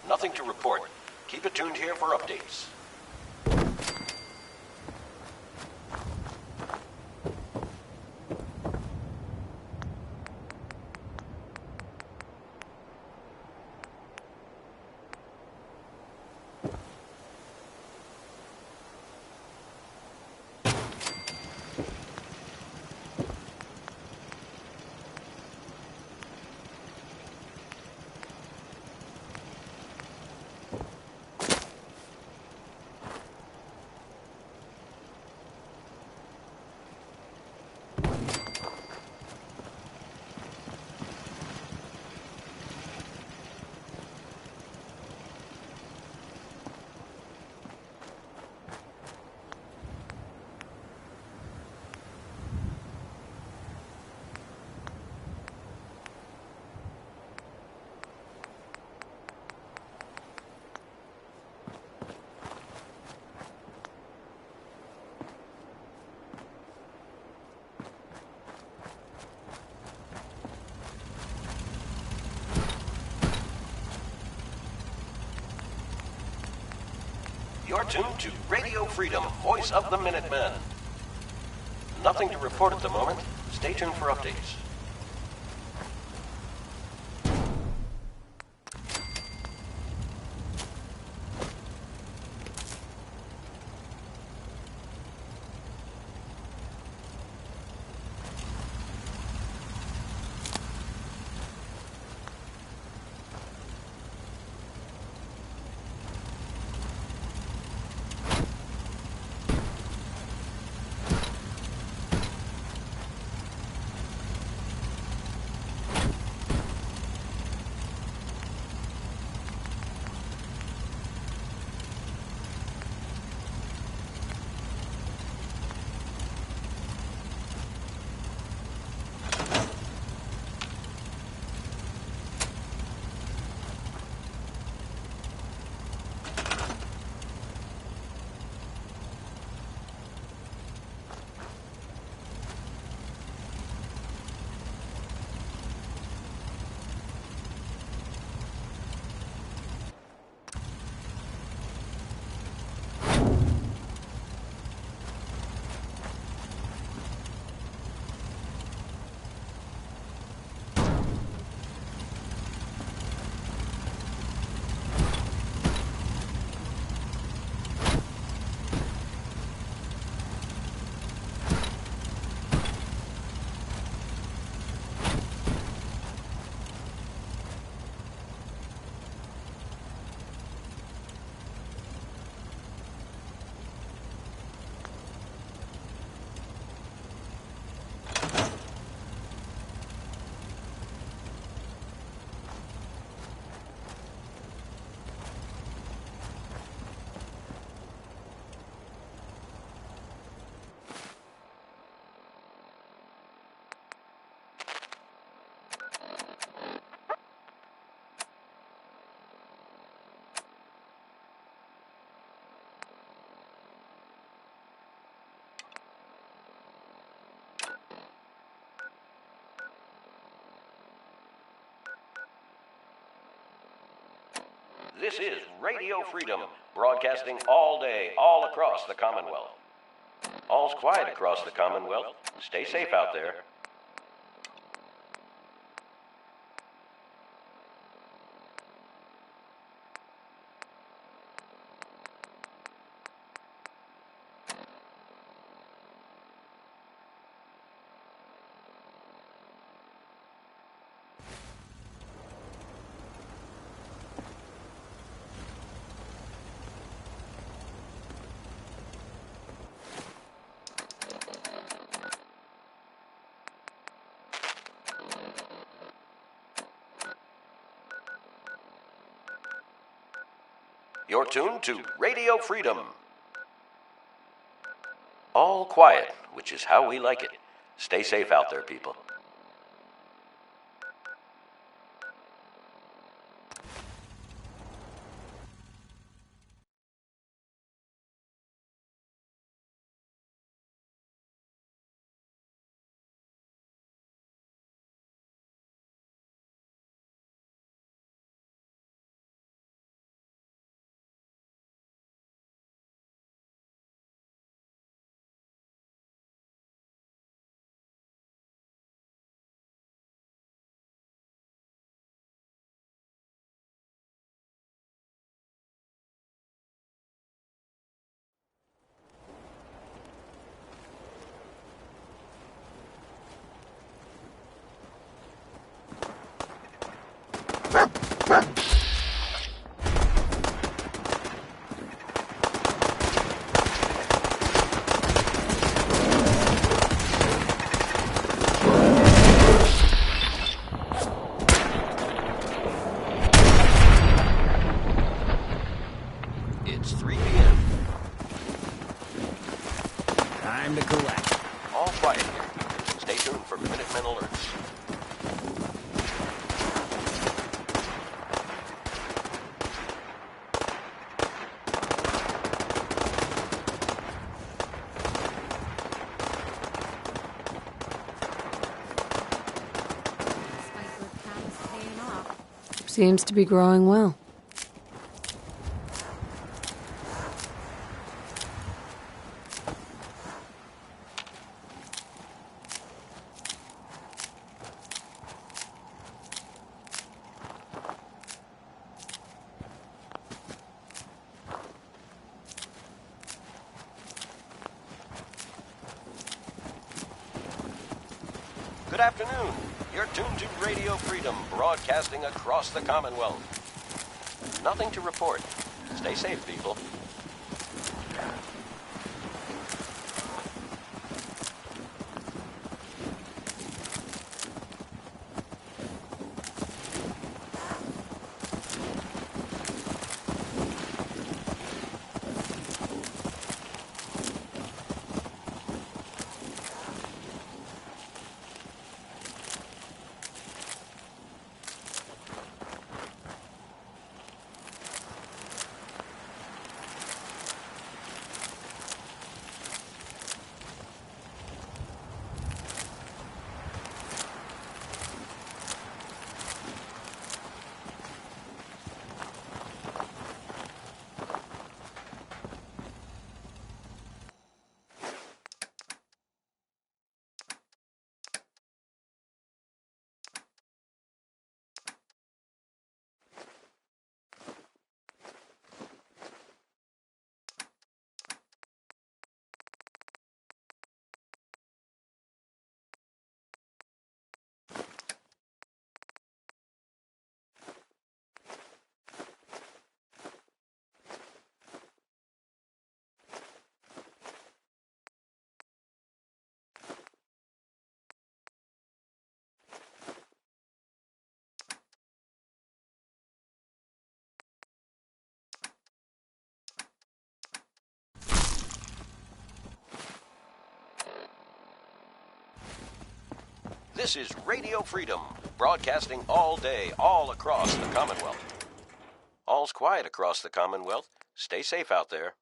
Nothing to report. Keep it tuned here for updates. You're tuned to Radio Freedom, voice of the Minutemen. Nothing to report at the moment. Stay tuned for updates. This is Radio Freedom, broadcasting all day, all across the Commonwealth. All's quiet across the Commonwealth. Stay safe out there. You're tuned to Radio Freedom. All quiet, which is how we like it. Stay safe out there, people. It's 3 p.m. Time to collect. All quiet here. Stay tuned for Minutemen alerts. Seems to be growing well. Good afternoon. You're tuned to Radio Freedom, broadcasting across the Commonwealth. Nothing to report. Stay safe, people. This is Radio Freedom, broadcasting all day, all across the Commonwealth. All's quiet across the Commonwealth. Stay safe out there.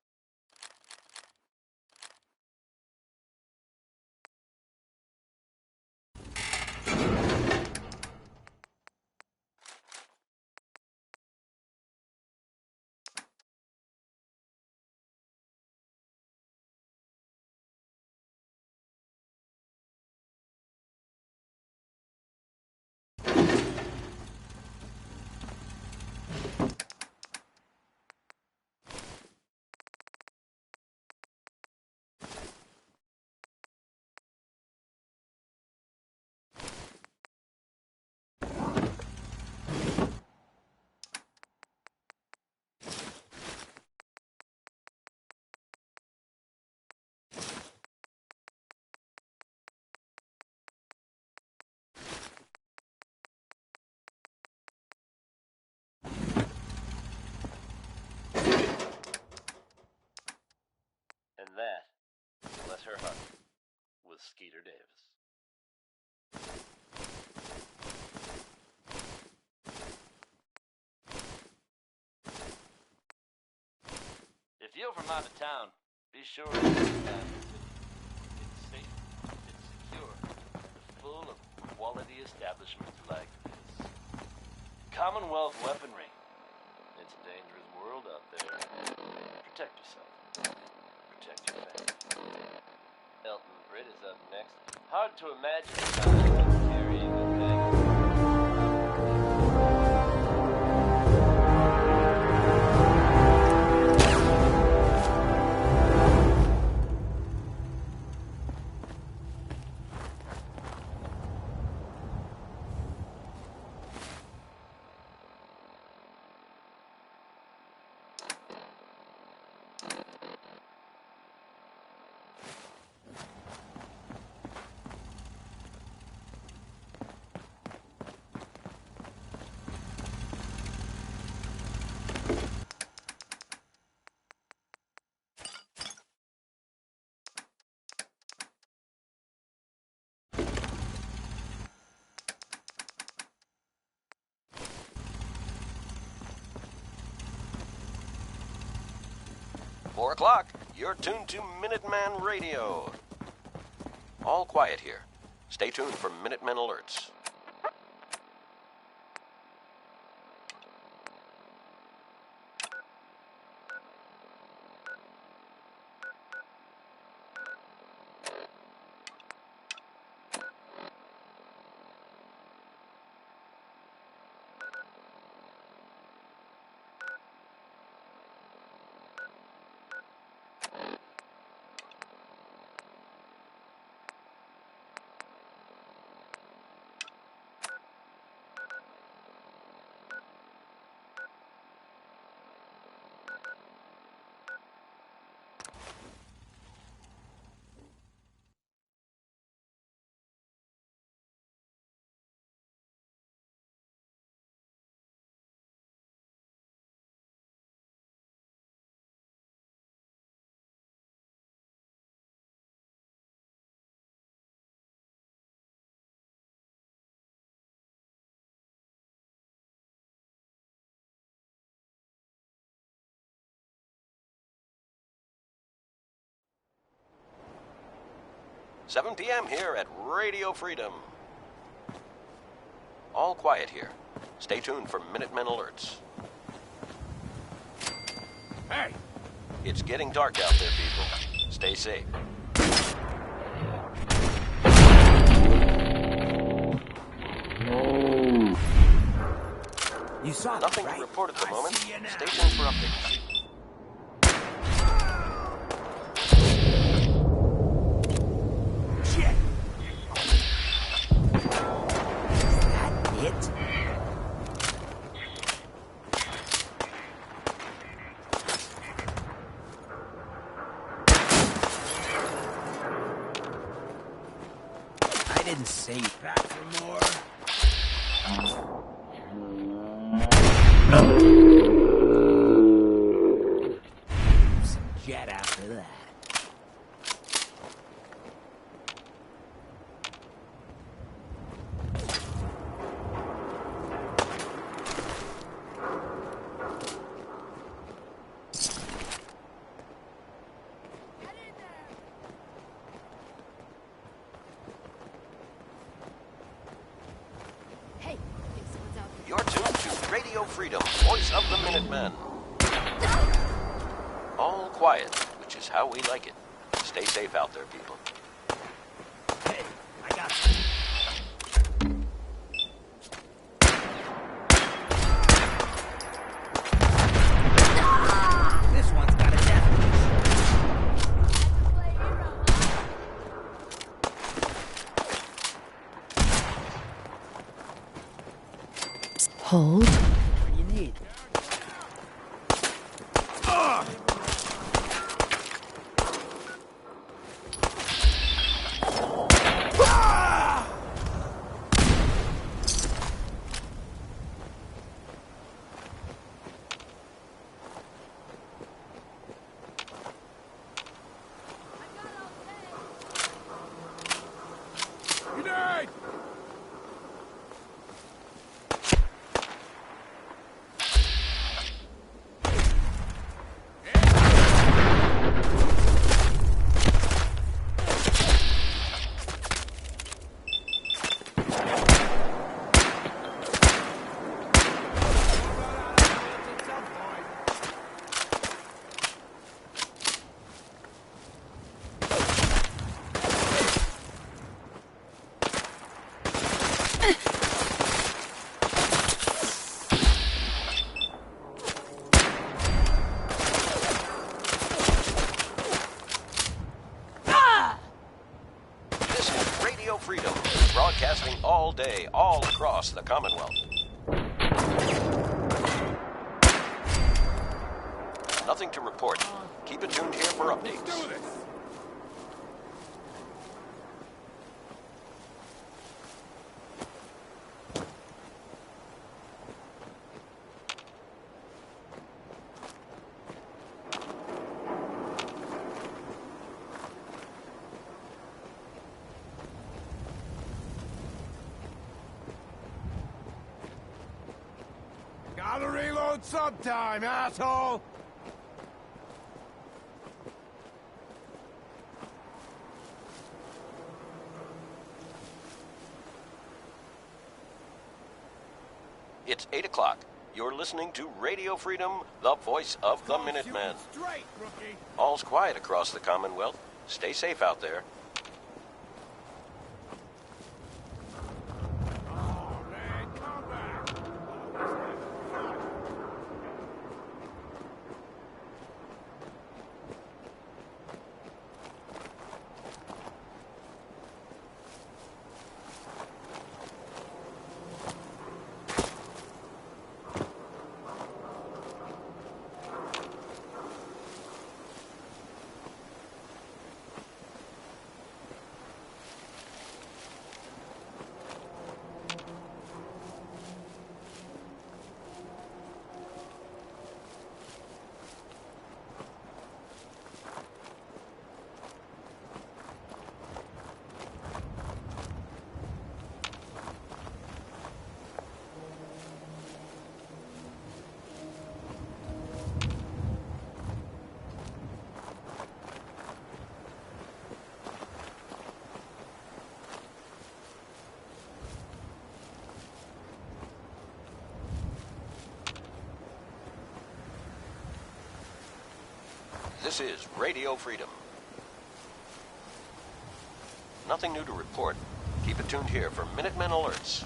And that, bless her heart, was Skeeter Davis. If you're from out of town, be sure to understand it's safe, it's secure, and full of quality establishments like this. Commonwealth weaponry. It's a dangerous world out there. Protect yourself. Protect your family. Elton Britt is up next. Hard to imagine a time carrying a bag. Four o'clock. You're tuned to Minuteman Radio. All quiet here. Stay tuned for Minutemen alerts. 7 p.m. here at Radio Freedom. All quiet here. Stay tuned for Minutemen alerts. Hey! It's getting dark out there, people. Stay safe. You saw Nothing that, right? to report at the moment. see you now. Stay tuned for updates. Shit! Is that it? I didn't say back for more. Some jet after that. Hey, think someone's out there. You're tuned to Radio Freedom, voice of the Minutemen. All quiet, which is how we like it. Stay safe out there, people. Hey, I got you. This one's got a death Hold. What do you need? Grenade! This is Radio Freedom, broadcasting all day, all across the Commonwealth. Nothing to report. Keep it tuned here for updates. Do this! Gotta reload sometime, asshole! It's 8 o'clock. You're listening to Radio Freedom, the voice of the Minutemen. Straight, rookie! All's quiet across the Commonwealth. Stay safe out there. Oh, man, come back! This is Radio Freedom. Nothing new to report. Keep it tuned here for Minutemen alerts.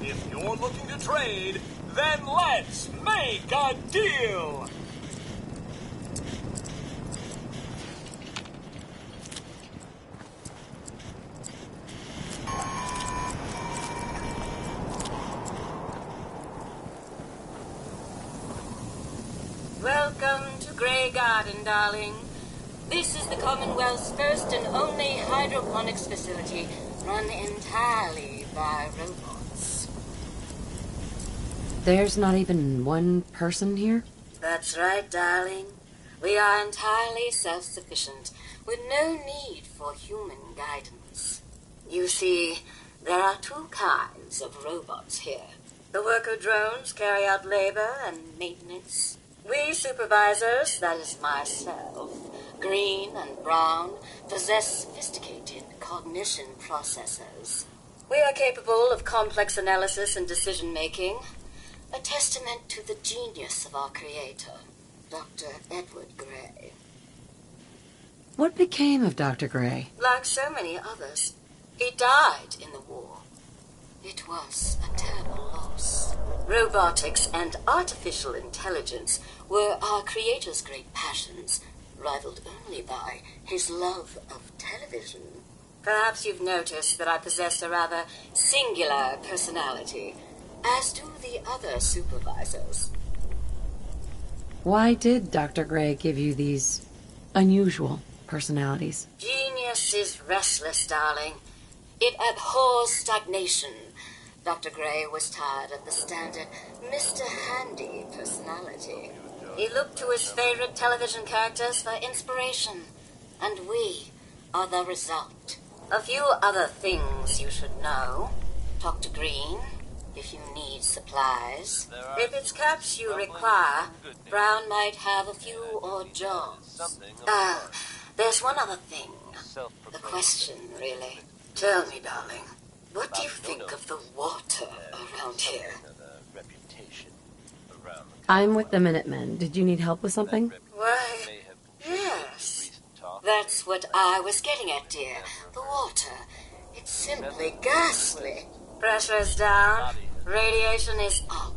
If you're looking to trade, then let's make a deal! Welcome to Grey Garden, darling. This is the Commonwealth's first and only hydroponics facility run entirely by robots. There's not even one person here? That's right, darling. We are entirely self-sufficient, with no need for human guidance. You see, there are two kinds of robots here. The worker drones carry out labor and maintenance. We supervisors, that is myself, green and brown, possess sophisticated cognition processors. We are capable of complex analysis and decision-making, a testament to the genius of our creator, Dr. Edward Gray. What became of Dr. Gray? Like so many others, he died in the war. It was a terrible loss. Robotics and artificial intelligence were our creator's great passions, rivaled only by his love of television. Perhaps you've noticed that I possess a rather singular personality, as do the other supervisors. Why did Dr. Gray give you these unusual personalities? Genius is restless, darling. It abhors stagnation. Dr. Gray was tired of the standard Mr. Handy personality. He looked to his favorite television characters for inspiration, and we are the result. A few other things you should know. Talk to Green if you need supplies. If it's caps you require, Brown might have a few odd jobs. There's one other thing. The question, really. Tell me, darling, what do you think of the water around here? I'm with the Minutemen. Did you need help with something? Why, yes. That's what I was getting at, dear. The water. It's simply ghastly. Pressure's down. Radiation is up.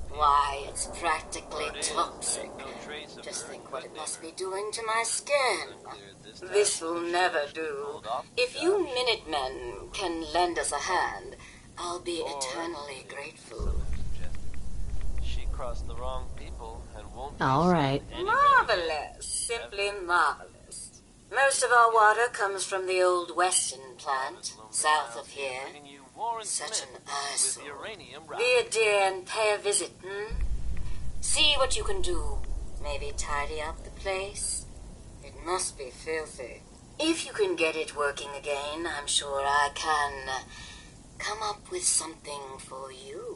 Why, it's practically toxic. Just think what it must be doing to my skin. This will never do. If you Minutemen can lend us a hand, I'll be eternally grateful. She crossed the wrong people and won't be All right. Marvelous. Simply marvelous. Most of our water comes from the old Weston plant, south of here. Such an eyesore. Be a dear and pay a visit, See what you can do. Maybe tidy up the place. It must be filthy. If you can get it working again, I'm sure I can come up with something for you.